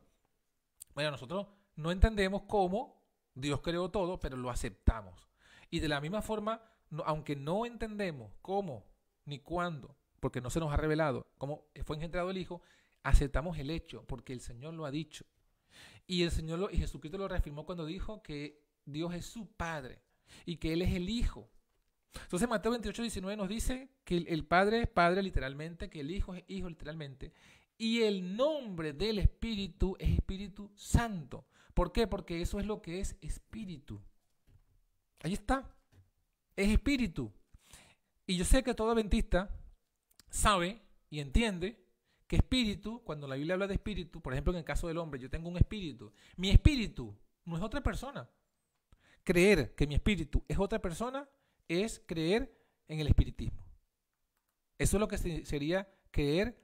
Bueno, nosotros no entendemos cómo Dios creó todo, pero lo aceptamos. Y de la misma forma, aunque no entendemos cómo ni cuándo, porque no se nos ha revelado cómo fue engendrado el Hijo, aceptamos el hecho, porque el Señor lo ha dicho. Y Jesucristo lo reafirmó cuando dijo que Dios es su Padre y que Él es el Hijo. Entonces Mateo 28:19 nos dice que el Padre es Padre literalmente, que el Hijo es Hijo literalmente, y el nombre del Espíritu es Espíritu Santo. ¿Por qué? Porque eso es lo que es Espíritu. Ahí está. Es Espíritu. Y yo sé que todo adventista sabe y entiende que espíritu, cuando la Biblia habla de espíritu, por ejemplo en el caso del hombre, yo tengo un espíritu. Mi espíritu no es otra persona. Creer que mi espíritu es otra persona es creer en el espiritismo. Eso es lo que sería creer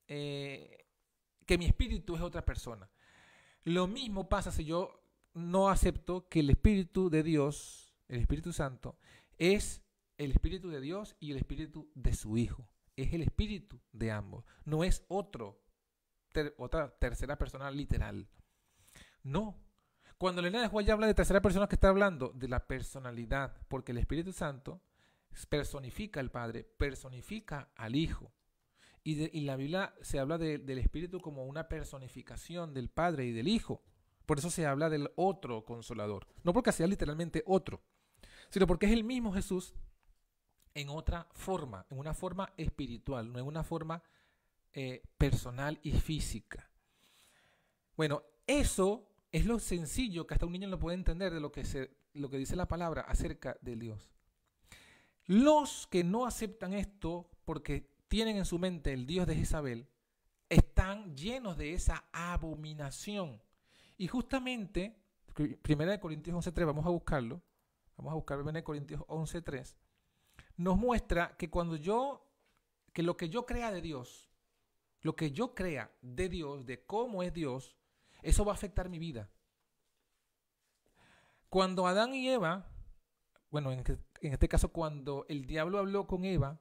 que mi espíritu es otra persona. Lo mismo pasa si yo no acepto que el Espíritu de Dios, el Espíritu Santo, es el Espíritu de Dios y el Espíritu de su Hijo. Es el Espíritu de ambos. No es otra tercera persona literal. No. Cuando Elena de White habla de tercera persona, que está hablando de la personalidad, porque el Espíritu Santo personifica al Padre, personifica al Hijo. Y la Biblia se habla del Espíritu como una personificación del Padre y del Hijo. Por eso se habla del otro Consolador. No porque sea literalmente otro, sino porque es el mismo Jesús en otra forma, en una forma espiritual, no en una forma personal y física. Bueno, eso es lo sencillo que hasta un niño lo puede entender de lo que dice la palabra acerca de Dios. Los que no aceptan esto porque tienen en su mente el Dios de Jezabel, están llenos de esa abominación. Y justamente, 1 Corintios 11:3, vamos a buscarlo, vamos a buscar 1 Corintios 11:3, nos muestra que que lo que yo crea de Dios, lo que yo crea de Dios, de cómo es Dios, eso va a afectar mi vida. Cuando Adán y Eva, bueno, en este caso cuando el diablo habló con Eva,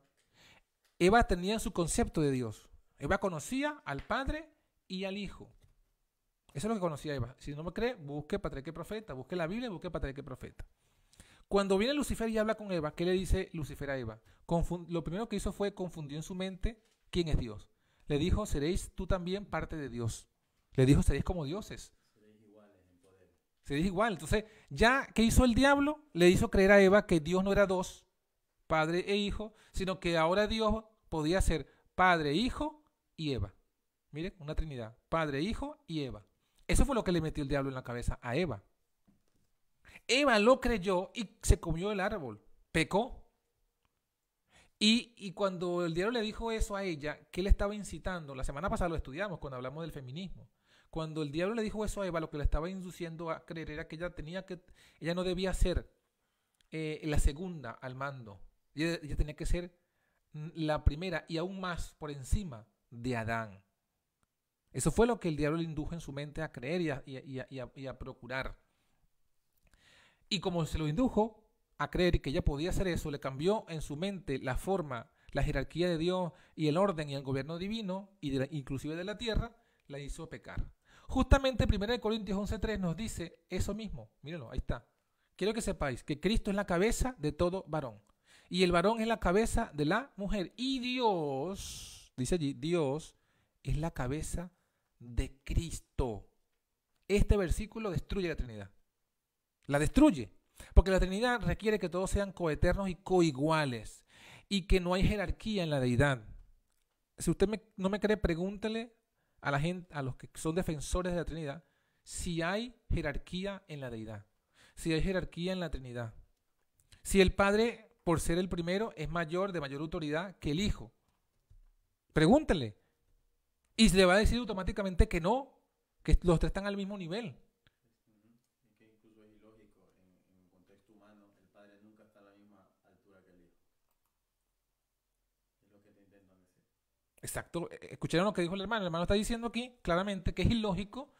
Eva tenía su concepto de Dios. Eva conocía al Padre y al Hijo. Eso es lo que conocía Eva. Si no me cree, busque Patriarca y Profeta, busque la Biblia y busque Patriarca y Profeta. Cuando viene Lucifer y habla con Eva, ¿qué le dice Lucifer a Eva? Lo primero que hizo fue confundir en su mente quién es Dios. Le dijo, seréis tú también parte de Dios. Le dijo, seréis como dioses. Seréis iguales en poder. Seréis igual. Entonces, ya, ¿qué hizo el diablo? Le hizo creer a Eva que Dios no era dos, Padre e Hijo, sino que ahora Dios podía ser Padre, Hijo y Eva. Miren, una trinidad. Padre, Hijo y Eva. Eso fue lo que le metió el diablo en la cabeza a Eva. Eva lo creyó y se comió el árbol. Pecó. Y cuando el diablo le dijo eso a ella, ¿qué le estaba incitando? La semana pasada lo estudiamos cuando hablamos del feminismo. Cuando el diablo le dijo eso a Eva, lo que le estaba induciendo a creer era que ella no debía ser la segunda al mando. Ella tenía que ser la primera y aún más por encima de Adán. Eso fue lo que el diablo le indujo en su mente a creer y a procurar. Y como se lo indujo a creer que ella podía hacer eso, le cambió en su mente la forma, la jerarquía de Dios y el orden y el gobierno divino, inclusive de la tierra, la hizo pecar. Justamente 1 Corintios 11:3 nos dice eso mismo. Mírenlo, ahí está. Quiero que sepáis que Cristo es la cabeza de todo varón. Y el varón es la cabeza de la mujer. Y Dios, dice allí, Dios es la cabeza de Cristo. Este versículo destruye la Trinidad. La destruye. Porque la Trinidad requiere que todos sean coeternos y coiguales. Y que no hay jerarquía en la deidad. Si usted no me cree, pregúntele a la gente, a los que son defensores de la Trinidad, si hay jerarquía en la deidad. Si hay jerarquía en la Trinidad. Si el Padre, por ser el primero, es mayor, de mayor autoridad que el Hijo. Pregúntele. Y se le va a decir automáticamente que no, que los tres están al mismo nivel. Es que incluso es ilógico, en un contexto humano, el Padre nunca está a la misma altura que el Hijo. Es lo que te intentan decir. Exacto. ¿Escucharon lo que dijo el hermano? El hermano está diciendo aquí claramente que es ilógico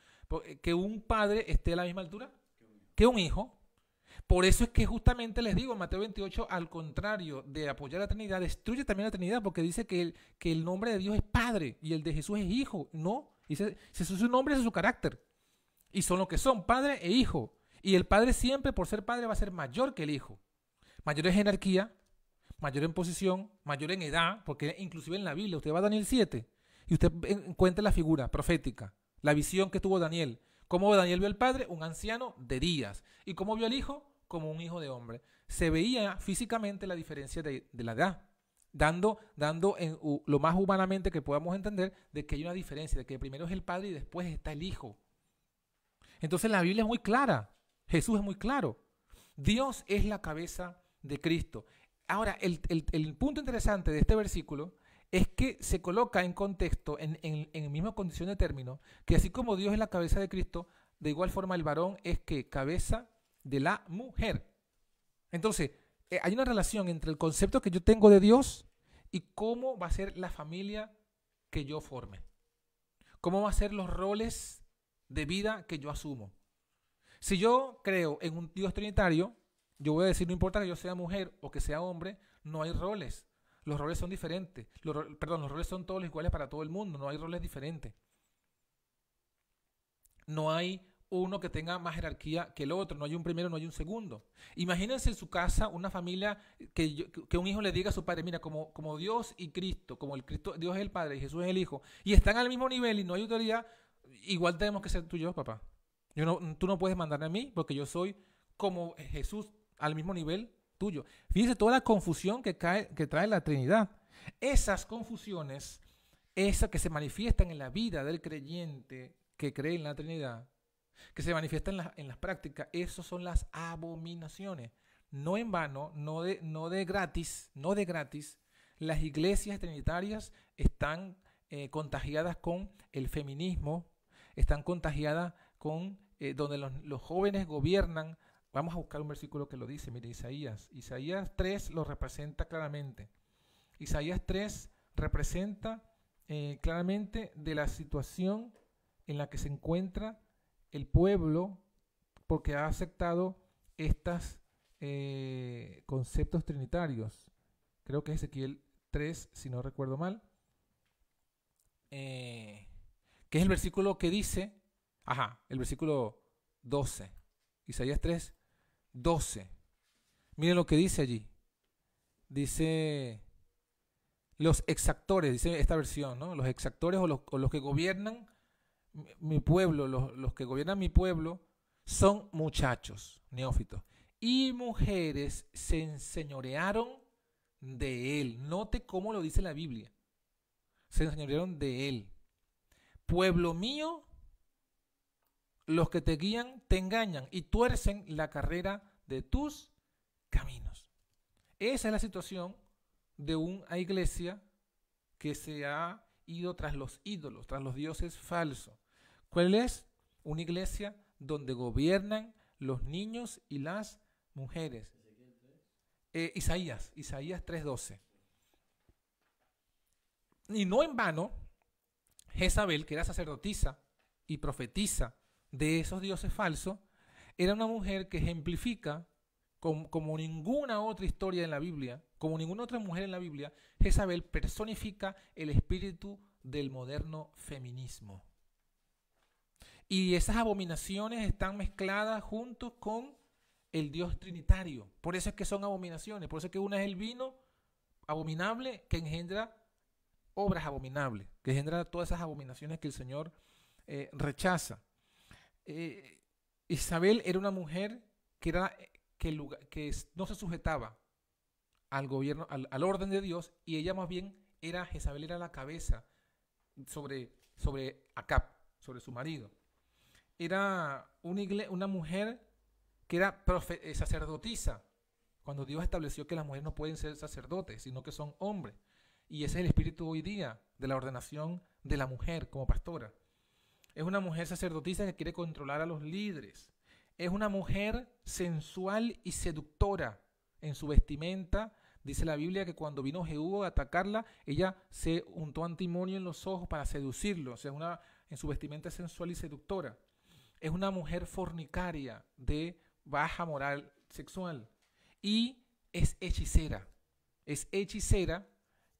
que un padre esté a la misma altura que un hijo. Por eso es que justamente les digo, en Mateo 28, al contrario de apoyar a la Trinidad, destruye también la Trinidad, porque dice que el nombre de Dios es Padre y el de Jesús es Hijo. No, dice, si es su nombre, es su carácter. Y son lo que son, Padre e Hijo. Y el Padre siempre, por ser Padre, va a ser mayor que el Hijo. Mayor en jerarquía, mayor en posición, mayor en edad, porque inclusive en la Biblia, usted va a Daniel 7 y usted encuentra la figura profética, la visión que tuvo Daniel. ¿Cómo Daniel vio al Padre? Un anciano de días. ¿Y cómo vio al Hijo? Como un hijo de hombre. Se veía físicamente la diferencia de la edad, dando en lo más humanamente que podamos entender de que hay una diferencia, de que primero es el Padre y después está el Hijo. Entonces la Biblia es muy clara, Jesús es muy claro. Dios es la cabeza de Cristo. Ahora, el punto interesante de este versículo es que se coloca en contexto, en misma condición de término, que así como Dios es la cabeza de Cristo, de igual forma el varón es que cabeza de la mujer. Entonces, hay una relación entre el concepto que yo tengo de Dios y cómo va a ser la familia que yo forme. Cómo van a ser los roles de vida que yo asumo. Si yo creo en un Dios trinitario, yo voy a decir, no importa que yo sea mujer o que sea hombre, no hay roles. Los roles son diferentes. Los roles son todos iguales para todo el mundo. No hay roles diferentes. No hay uno que tenga más jerarquía que el otro. No hay un primero, no hay un segundo. Imagínense en su casa una familia que un hijo le diga a su padre, mira, como Dios y Cristo, como Dios es el Padre y Jesús es el Hijo, y están al mismo nivel y no hay autoridad, igual tenemos que ser tú y yo, papá. Tú no puedes mandarme a mí porque yo soy como Jesús al mismo nivel tuyo. Fíjense toda la confusión que trae la Trinidad. Esas confusiones, esas que se manifiestan en la vida del creyente que cree en la Trinidad, que se manifiestan en las prácticas, esas son las abominaciones. No en vano, no de gratis, las iglesias trinitarias están contagiadas con el feminismo, están contagiadas con donde los jóvenes gobiernan. Vamos a buscar un versículo que lo dice, mire, Isaías 3 lo representa claramente. Isaías 3 representa claramente de la situación en la que se encuentra el pueblo porque ha aceptado estos conceptos trinitarios. Creo que es Ezequiel 3, si no recuerdo mal, que es el versículo que dice, el versículo 12, Isaías 3, 12. Miren lo que dice allí. Dice los exactores, dice esta versión, ¿no? Los exactores o los que gobiernan mi pueblo, los que gobiernan mi pueblo son muchachos, neófitos, y mujeres se enseñorearon de él. Note cómo lo dice la Biblia. Se enseñorearon de él. Pueblo mío, los que te guían te engañan y tuercen la carrera de tus caminos. Esa es la situación de una iglesia que se ha ido tras los ídolos, tras los dioses falsos. ¿Cuál es? Una iglesia donde gobiernan los niños y las mujeres. Isaías 3:12. Y no en vano, Jezabel, que era sacerdotisa y profetisa de esos dioses falsos, era una mujer que ejemplifica, como ninguna otra historia en la Biblia, como ninguna otra mujer en la Biblia, Jezabel personifica el espíritu del moderno feminismo. Y esas abominaciones están mezcladas junto con el Dios trinitario. Por eso es que son abominaciones. Por eso es que una es el vino abominable que engendra obras abominables, que engendra todas esas abominaciones que el Señor rechaza. Isabel era una mujer que no se sujetaba al gobierno, al orden de Dios, y ella más bien Jezabel era la cabeza sobre Acab, sobre su marido. Era una mujer que era sacerdotisa, cuando Dios estableció que las mujeres no pueden ser sacerdotes, sino que son hombres. Y ese es el espíritu hoy día de la ordenación de la mujer como pastora. Es una mujer sacerdotisa que quiere controlar a los líderes. Es una mujer sensual y seductora en su vestimenta. Dice la Biblia que cuando vino Jehú a atacarla, ella se untó antimonio en los ojos para seducirlo. O sea, en su vestimenta sensual y seductora. Es una mujer fornicaria de baja moral sexual. Y es hechicera. Es hechicera.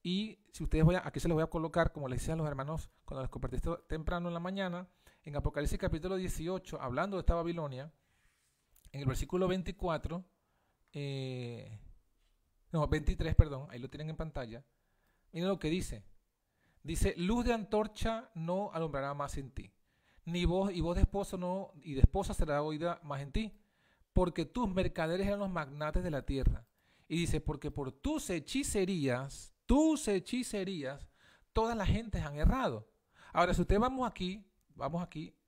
Y si ustedes aquí se los voy a colocar, como les decía a los hermanos cuando les compartí esto temprano en la mañana, en Apocalipsis capítulo 18, hablando de esta Babilonia, en el versículo 23, perdón, ahí lo tienen en pantalla. Miren lo que dice. Dice, luz de antorcha no alumbrará más en ti, ni voz de esposo y de esposa será oída más en ti, porque tus mercaderes eran los magnates de la tierra. Y dice, porque por tus hechicerías, todas las gentes han errado. Ahora, si ustedes veamos aquí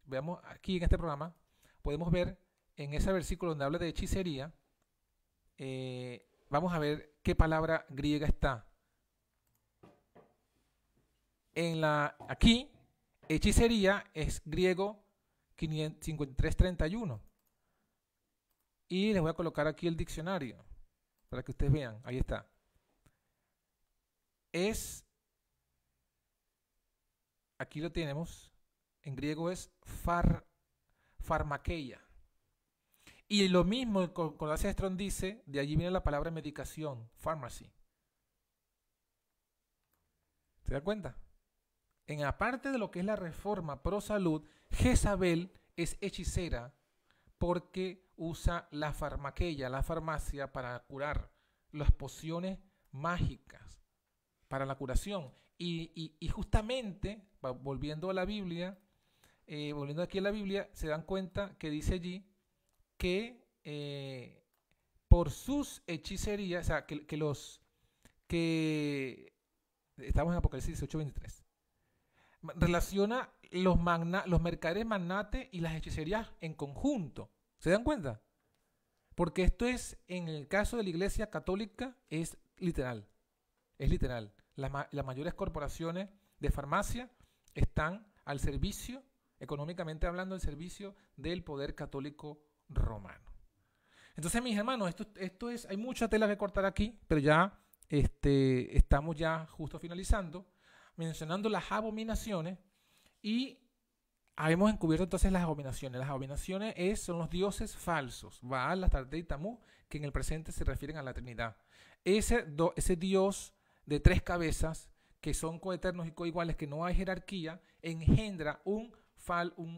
en este programa, podemos ver en ese versículo donde habla de hechicería, vamos a ver qué palabra griega está. Aquí, hechicería es griego 5331. Y les voy a colocar aquí el diccionario para que ustedes vean. Ahí está. Aquí lo tenemos, en griego es farmakeia. Y lo mismo con Concordancia de Strong dice, de allí viene la palabra medicación, pharmacy. ¿Se da cuenta? En la parte de lo que es la reforma pro salud, Jezabel es hechicera porque usa la farmakeia, la farmacia, para curar, las pociones mágicas para la curación. Y justamente, volviendo a la Biblia, volviendo aquí a la Biblia, se dan cuenta que dice allí que por sus hechicerías, o sea, que estamos en Apocalipsis 18:23, relaciona los mercaderes magnates y las hechicerías en conjunto. ¿Se dan cuenta? Porque esto es, en el caso de la Iglesia Católica, es literal. Es literal. Las mayores corporaciones de farmacia están al servicio, económicamente hablando, al servicio del poder católico romano. Entonces, mis hermanos, esto es, hay mucha tela que cortar aquí, pero ya estamos ya justo finalizando, mencionando las abominaciones, y hemos encubierto entonces las abominaciones. Las abominaciones son los dioses falsos, Baal, Astarte y Tamuz, que en el presente se refieren a la Trinidad. Ese Dios de tres cabezas, que son coeternos y coiguales, que no hay jerarquía, engendra un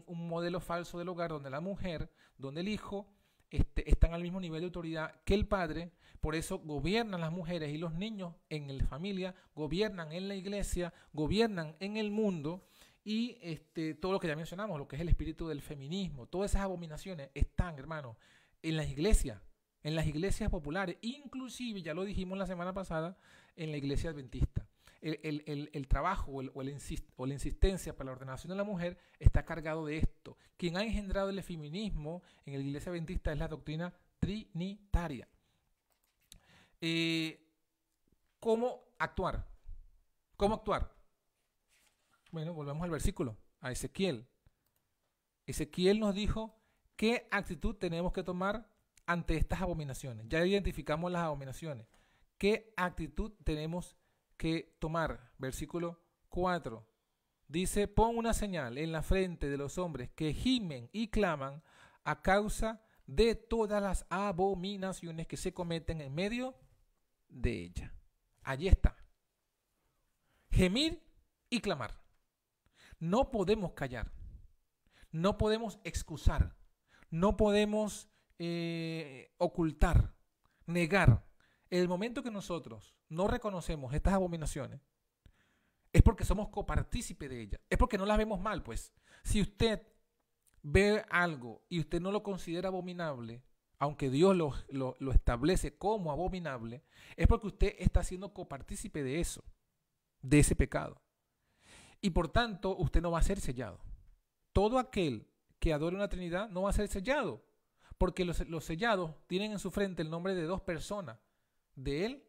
modelo falso del hogar donde la mujer, donde el hijo están al mismo nivel de autoridad que el padre. Por eso gobiernan las mujeres y los niños en la familia, gobiernan en la iglesia, gobiernan en el mundo, y todo lo que ya mencionamos, lo que es el espíritu del feminismo, todas esas abominaciones están, hermanos, en las iglesias populares, inclusive, ya lo dijimos la semana pasada, en la iglesia adventista. El trabajo o la insistencia para la ordenación de la mujer está cargado de esto. Quien ha engendrado el feminismo en la iglesia adventista es la doctrina trinitaria. ¿Cómo actuar? Bueno, volvemos al versículo, a Ezequiel. Ezequiel nos dijo qué actitud tenemos que tomar ante estas abominaciones. Ya identificamos las abominaciones. ¿Qué actitud tenemos que tomar? Versículo 4 dice: pon una señal en la frente de los hombres que gimen y claman a causa de todas las abominaciones que se cometen en medio de ella. Allí está. Gemir y clamar. No podemos callar. No podemos excusar. No podemos ocultar, negar. El momento que nosotros no reconocemos estas abominaciones es porque somos copartícipes de ellas. Es porque no las vemos mal, pues. Si usted ve algo y usted no lo considera abominable, aunque Dios lo establece como abominable, es porque usted está siendo copartícipe de eso, de ese pecado. Y por tanto, usted no va a ser sellado. Todo aquel que adore una Trinidad no va a ser sellado, porque los sellados tienen en su frente el nombre de dos personas, de él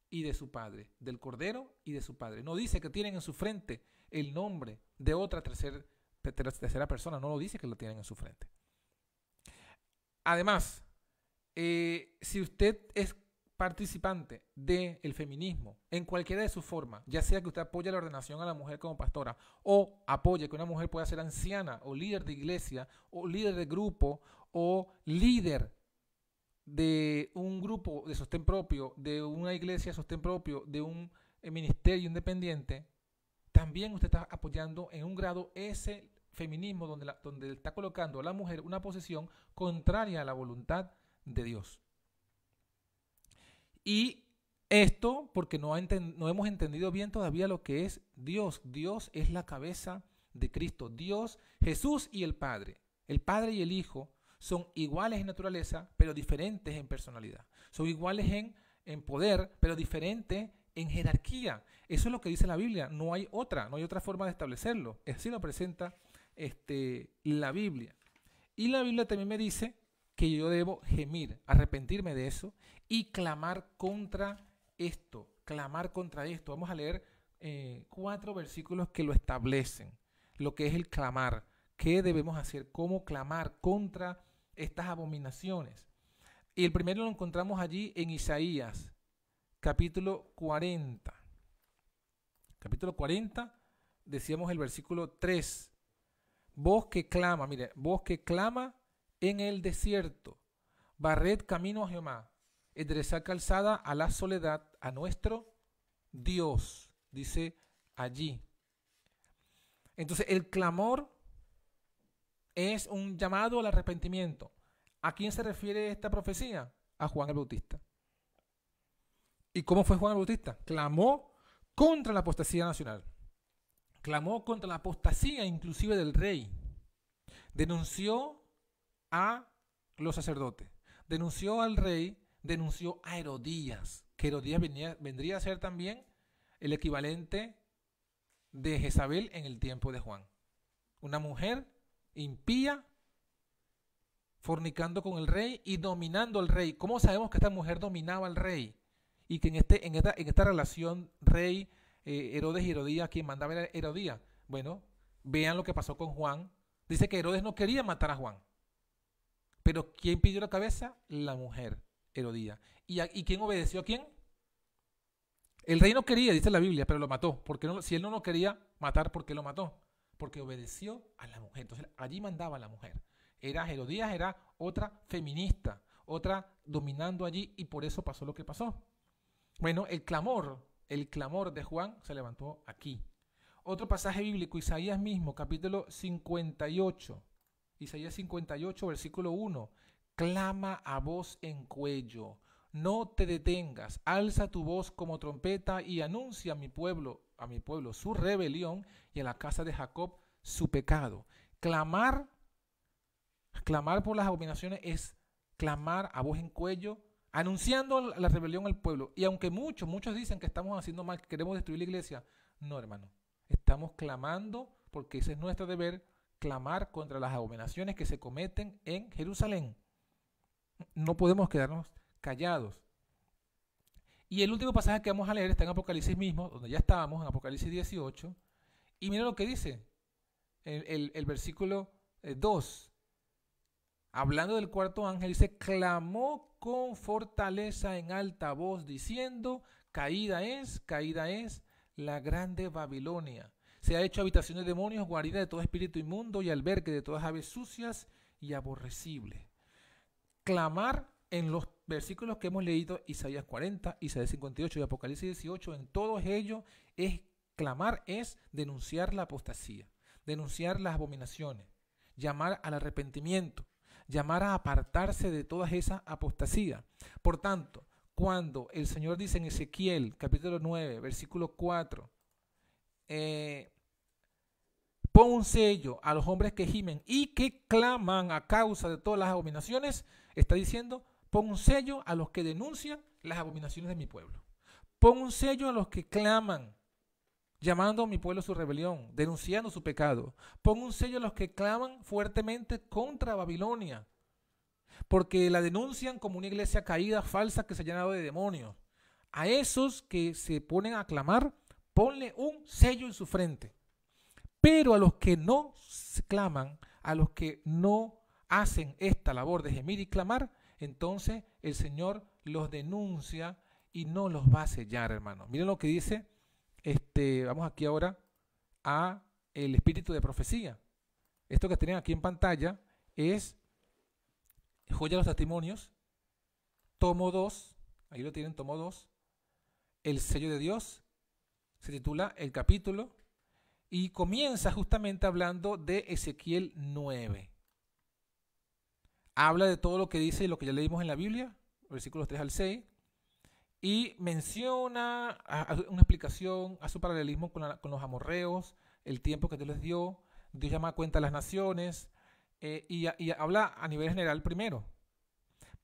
y de su padre, del Cordero y de su padre. No dice que tienen en su frente el nombre de otra tercera persona, no lo dice que lo tienen en su frente. Además, si usted es participante del feminismo en cualquiera de sus formas, ya sea que usted apoye la ordenación a la mujer como pastora, o apoye que una mujer pueda ser anciana o líder de iglesia o líder de grupo o líder de un grupo de sostén propio, de una iglesia de sostén propio, de un ministerio independiente, también usted está apoyando en un grado ese feminismo donde está colocando a la mujer una posición contraria a la voluntad de Dios. Y esto porque no hemos entendido bien todavía lo que es Dios. Dios es la cabeza de Cristo. Dios, Jesús y el Padre. El Padre y el Hijo son iguales en naturaleza, pero diferentes en personalidad. Son iguales en poder, pero diferentes en jerarquía. Eso es lo que dice la Biblia. No hay otra forma de establecerlo. Así lo presenta la Biblia. Y la Biblia también me dice que yo debo gemir, arrepentirme de eso y clamar contra esto. Vamos a leer 4 versículos que lo establecen, lo que es el clamar, qué debemos hacer, cómo clamar contra estas abominaciones. Y el primero lo encontramos allí en Isaías, capítulo 40. Capítulo 40, decíamos el versículo 3. Voz que clama en el desierto, barred camino a Jehová, enderezad calzada a la soledad, a nuestro Dios, dice allí. Entonces el clamor es un llamado al arrepentimiento. ¿A quién se refiere esta profecía? A Juan el Bautista. ¿Y cómo fue Juan el Bautista? Clamó contra la apostasía nacional. Clamó contra la apostasía inclusive del rey. Denunció a los sacerdotes. Denunció al rey, denunció a Herodías, que Herodías vendría a ser también el equivalente de Jezabel en el tiempo de Juan. Una mujer impía, fornicando con el rey y dominando al rey. ¿Cómo sabemos que esta mujer dominaba al rey? Y que en esta relación rey, Herodes y Herodías, quien mandaba era Herodías. Bueno, vean lo que pasó con Juan. Dice que Herodes no quería matar a Juan. Pero ¿quién pidió la cabeza? La mujer, Herodías. ¿Y quién obedeció a quién? El rey no quería, dice la Biblia, pero lo mató. Si él no lo quería matar, ¿por qué lo mató? Porque obedeció a la mujer. Entonces allí mandaba a la mujer. Herodías era otra feminista, otra dominando allí, y por eso pasó lo que pasó. Bueno, el clamor de Juan se levantó aquí. Otro pasaje bíblico, Isaías mismo, capítulo 58. Isaías 58, versículo 1. Clama a voz en cuello, no te detengas, alza tu voz como trompeta y anuncia a mi pueblo su rebelión y a la casa de Jacob su pecado. Clamar por las abominaciones es clamar a voz en cuello, anunciando la rebelión al pueblo. Y aunque muchos dicen que estamos haciendo mal, que queremos destruir la iglesia, no, hermano. Estamos clamando porque ese es nuestro deber, clamar contra las abominaciones que se cometen en Jerusalén. No podemos quedarnos callados. Y el último pasaje que vamos a leer está en Apocalipsis mismo, donde ya estábamos, en Apocalipsis 18. Y mira lo que dice el versículo 2. Hablando del cuarto ángel, dice: clamó con fortaleza en alta voz, diciendo: caída es la grande Babilonia. Se ha hecho habitación de demonios, guarida de todo espíritu inmundo y albergue de todas aves sucias y aborrecibles. Clamar en los versículos que hemos leído, Isaías 40, Isaías 58 y Apocalipsis 18, en todos ellos es clamar, es denunciar la apostasía, denunciar las abominaciones, llamar al arrepentimiento, llamar a apartarse de todas esas apostasías. Por tanto, cuando el Señor dice en Ezequiel capítulo 9, versículo 4, pon un sello a los hombres que gimen y que claman a causa de todas las abominaciones, está diciendo, pon un sello a los que denuncian las abominaciones de mi pueblo. Pon un sello a los que claman, llamando a mi pueblo a su rebelión, denunciando su pecado. Pon un sello a los que claman fuertemente contra Babilonia, porque la denuncian como una iglesia caída, falsa, que se ha llenado de demonios. A esos que se ponen a clamar, ponle un sello en su frente. Pero a los que no claman, a los que no hacen esta labor de gemir y clamar, entonces el Señor los denuncia y no los va a sellar, hermano. Miren lo que dice, vamos aquí ahora a el espíritu de profecía. Esto que tienen aquí en pantalla es Joya de los Testimonios, tomo 2, ahí lo tienen, tomo 2, el sello de Dios, se titula el capítulo, y comienza justamente hablando de Ezequiel 9. Habla de todo lo que dice y lo que ya leímos en la Biblia, versículos 3 al 6, y menciona una explicación, hace un paralelismo con los amorreos, el tiempo que Dios les dio, Dios llama a cuenta a las naciones, y habla a nivel general primero.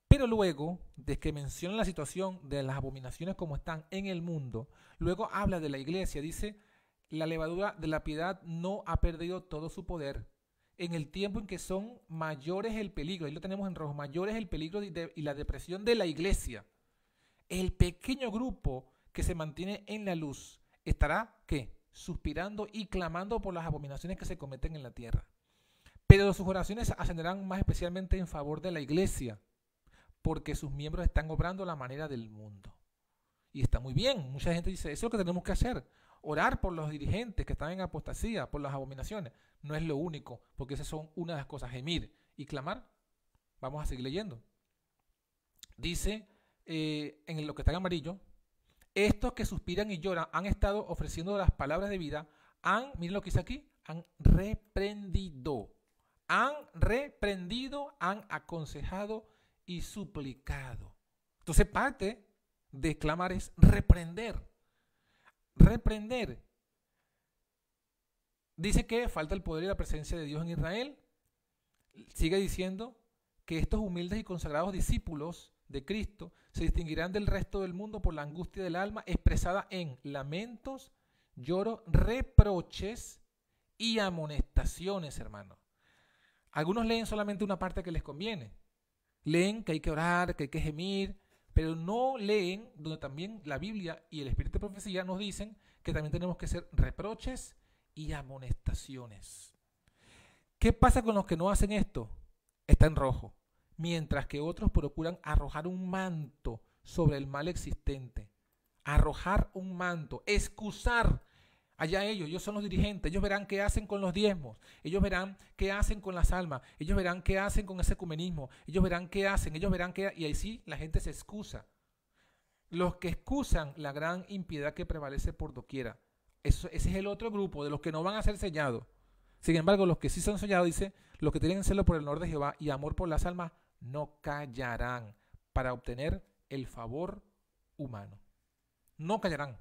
Pero luego, de que menciona la situación de las abominaciones como están en el mundo, luego habla de la iglesia, dice, la levadura de la piedad no ha perdido todo su poder. En el tiempo en que son mayores el peligro, ahí lo tenemos en rojo, mayores el peligro y la depresión de la iglesia. El pequeño grupo que se mantiene en la luz estará, ¿qué? Suspirando y clamando por las abominaciones que se cometen en la tierra. Pero sus oraciones ascenderán más especialmente en favor de la iglesia, porque sus miembros están obrando a la manera del mundo. Y está muy bien, mucha gente dice, eso es lo que tenemos que hacer, orar por los dirigentes que están en apostasía, por las abominaciones. No es lo único, porque esas son una de las cosas, gemir y clamar. Vamos a seguir leyendo. Dice, en lo que está en amarillo, estos que suspiran y lloran han estado ofreciendo las palabras de vida, miren lo que dice aquí, han reprendido, han aconsejado y suplicado. Entonces parte de clamar es reprender. Dice que falta el poder y la presencia de Dios en Israel. Sigue diciendo que estos humildes y consagrados discípulos de Cristo se distinguirán del resto del mundo por la angustia del alma expresada en lamentos, lloros, reproches y amonestaciones, hermano. Algunos leen solamente una parte que les conviene. Leen que hay que orar, que hay que gemir, pero no leen donde también la Biblia y el Espíritu de Profecía nos dicen que también tenemos que hacer reproches y amonestaciones. ¿Qué pasa con los que no hacen esto? Está en rojo. Mientras que otros procuran arrojar un manto sobre el mal existente. Arrojar un manto, excusar. Allá ellos son los dirigentes, ellos verán qué hacen con los diezmos, ellos verán qué hacen con las almas, ellos verán qué hacen con ese ecumenismo, ellos verán qué hacen, y ahí sí la gente se excusa. Los que excusan la gran impiedad que prevalece por doquiera. Ese es el otro grupo de los que no van a ser sellados. Sin embargo, los que sí son sellados, dice, los que tienen celo por el honor de Jehová y amor por las almas, no callarán para obtener el favor humano. No callarán.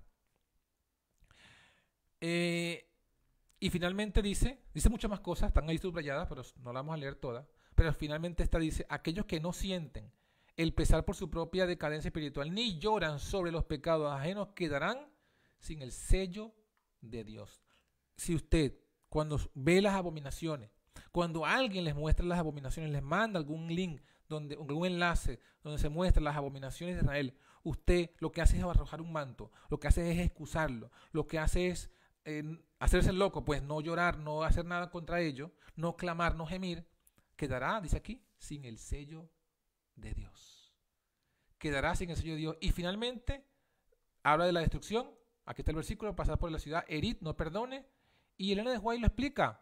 Y finalmente dice muchas más cosas, están ahí subrayadas, pero no las vamos a leer todas. Pero finalmente dice, aquellos que no sienten el pesar por su propia decadencia espiritual, ni lloran sobre los pecados ajenos, quedarán sin el sello de Dios. Si usted, cuando ve las abominaciones, cuando alguien les muestra las abominaciones, les manda algún link, algún enlace donde se muestran las abominaciones de Israel, usted lo que hace es arrojar un manto, lo que hace es excusarlo, lo que hace es hacerse el loco, pues no llorar, no hacer nada contra ello, no clamar, no gemir, quedará, dice aquí, sin el sello de Dios. Quedará sin el sello de Dios. Y finalmente habla de la destrucción Aquí está el versículo, pasad por la ciudad, herid, no perdone. Y Elena de White lo explica.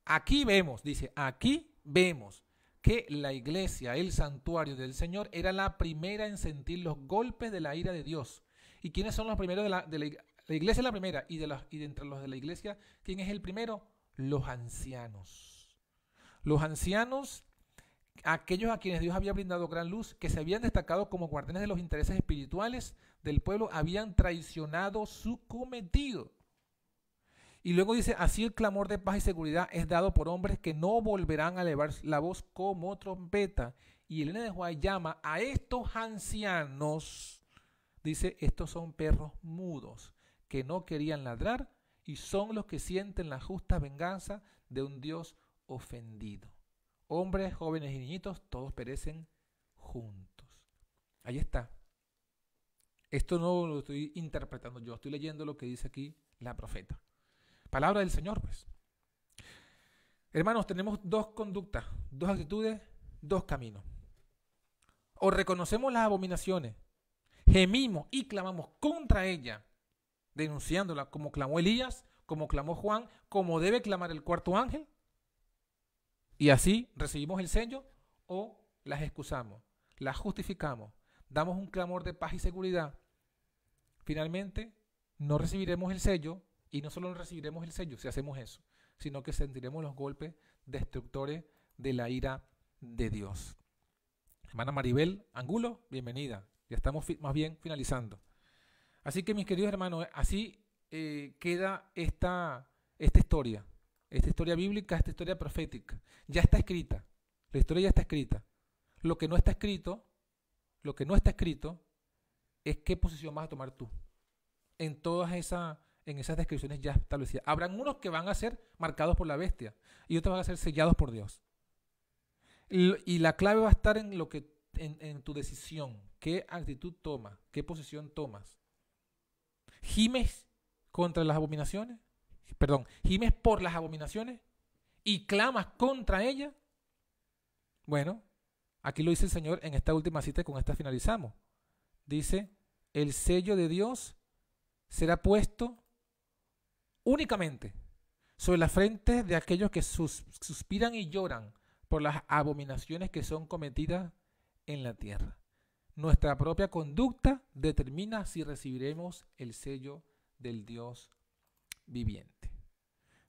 Aquí vemos, dice, aquí vemos que la iglesia, el santuario del Señor, era la primera en sentir los golpes de la ira de Dios. ¿Y quiénes son los primeros la iglesia? Es la primera. Y de entre los de la iglesia, ¿quién es el primero? Los ancianos. Los ancianos, aquellos a quienes Dios había brindado gran luz, que se habían destacado como guardianes de los intereses espirituales del pueblo, habían traicionado su cometido. Y luego dice, así el clamor de paz y seguridad es dado por hombres que no volverán a elevar la voz como trompeta. Y Elena de White llama a estos ancianos, dice, estos son perros mudos que no querían ladrar y son los que sienten la justa venganza de un Dios ofendido. Hombres, jóvenes y niñitos, todos perecen juntos. Ahí está. Esto no lo estoy interpretando yo, estoy leyendo lo que dice aquí la profeta. Palabra del Señor, pues. Hermanos, tenemos dos conductas, dos actitudes, dos caminos. O reconocemos las abominaciones, gemimos y clamamos contra ella, denunciándola como clamó Elías, como clamó Juan, como debe clamar el cuarto ángel, y así recibimos el sello, o las excusamos, las justificamos, damos un clamor de paz y seguridad. Finalmente, no recibiremos el sello. Y no solo recibiremos el sello si hacemos eso, sino que sentiremos los golpes destructores de la ira de Dios. Hermana Maribel Angulo, bienvenida. Ya estamos más bien finalizando. Así que mis queridos hermanos, así queda esta historia bíblica, esta historia profética. Ya está escrita. La historia ya está escrita. Lo que no está escrito es qué posición vas a tomar tú en esas descripciones ya establecidas. Habrán unos que van a ser marcados por la bestia y otros van a ser sellados por Dios. Y la clave va a estar en tu decisión. ¿Qué actitud tomas? ¿Qué posición tomas? ¿Gimes contra las abominaciones? ¿Gimes por las abominaciones y clamas contra ellas? Bueno, aquí lo dice el Señor en esta última cita y con esta finalizamos. Dice, el sello de Dios será puesto únicamente sobre la frente de aquellos que suspiran y lloran por las abominaciones que son cometidas en la tierra. Nuestra propia conducta determina si recibiremos el sello del Dios viviente.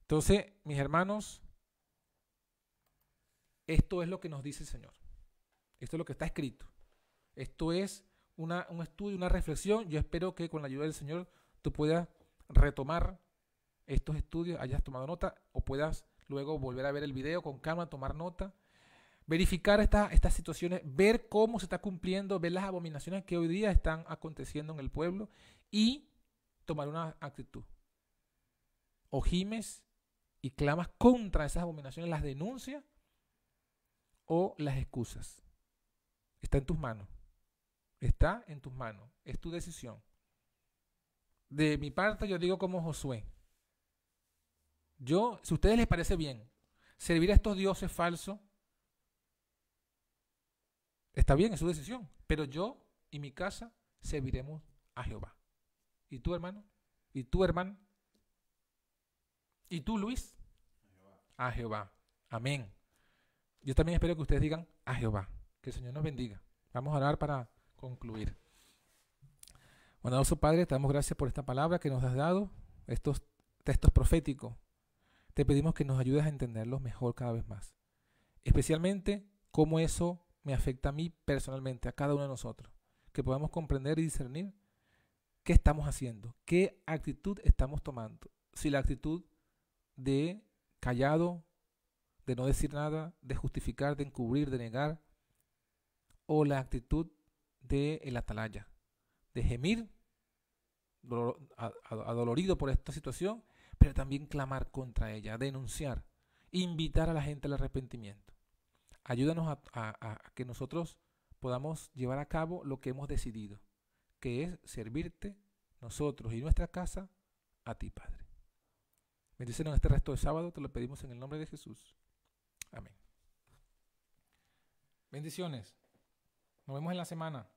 Entonces, mis hermanos, esto es lo que nos dice el Señor. Esto es lo que está escrito. Esto es un estudio, una reflexión. Yo espero que con la ayuda del Señor tú puedas retomar estos estudios, hayas tomado nota o puedas luego volver a ver el video con calma, tomar nota, verificar estas situaciones, ver cómo se está cumpliendo, ver las abominaciones que hoy día están aconteciendo en el pueblo y tomar una actitud. O gimes y clamas contra esas abominaciones, las denuncias o las excusas. Está en tus manos. Está en tus manos. Es tu decisión. De mi parte, yo digo como Josué. Si a ustedes les parece bien servir a estos dioses falsos, está bien, es su decisión. Pero yo y mi casa serviremos a Jehová. ¿Y tú, hermano? ¿Y tú, hermano? ¿Y tú, Luis? A Jehová. Amén. Yo también espero que ustedes digan a Jehová. Que el Señor nos bendiga. Vamos a orar para concluir. Bondadoso Padre, te damos gracias por esta palabra que nos has dado, estos textos proféticos. Te pedimos que nos ayudes a entenderlos mejor cada vez más. Especialmente cómo eso me afecta a mí personalmente, a cada uno de nosotros. Que podamos comprender y discernir qué estamos haciendo, qué actitud estamos tomando. Si la actitud de callado, de no decir nada, de justificar, de encubrir, de negar, o la actitud de el atalaya, de gemir, adolorido por esta situación, pero también clamar contra ella, denunciar, invitar a la gente al arrepentimiento. Ayúdanos a que nosotros podamos llevar a cabo lo que hemos decidido, que es servirte nosotros y nuestra casa a ti, Padre. Bendícenos este resto de sábado, te lo pedimos en el nombre de Jesús. Amén. Bendiciones. Nos vemos en la semana.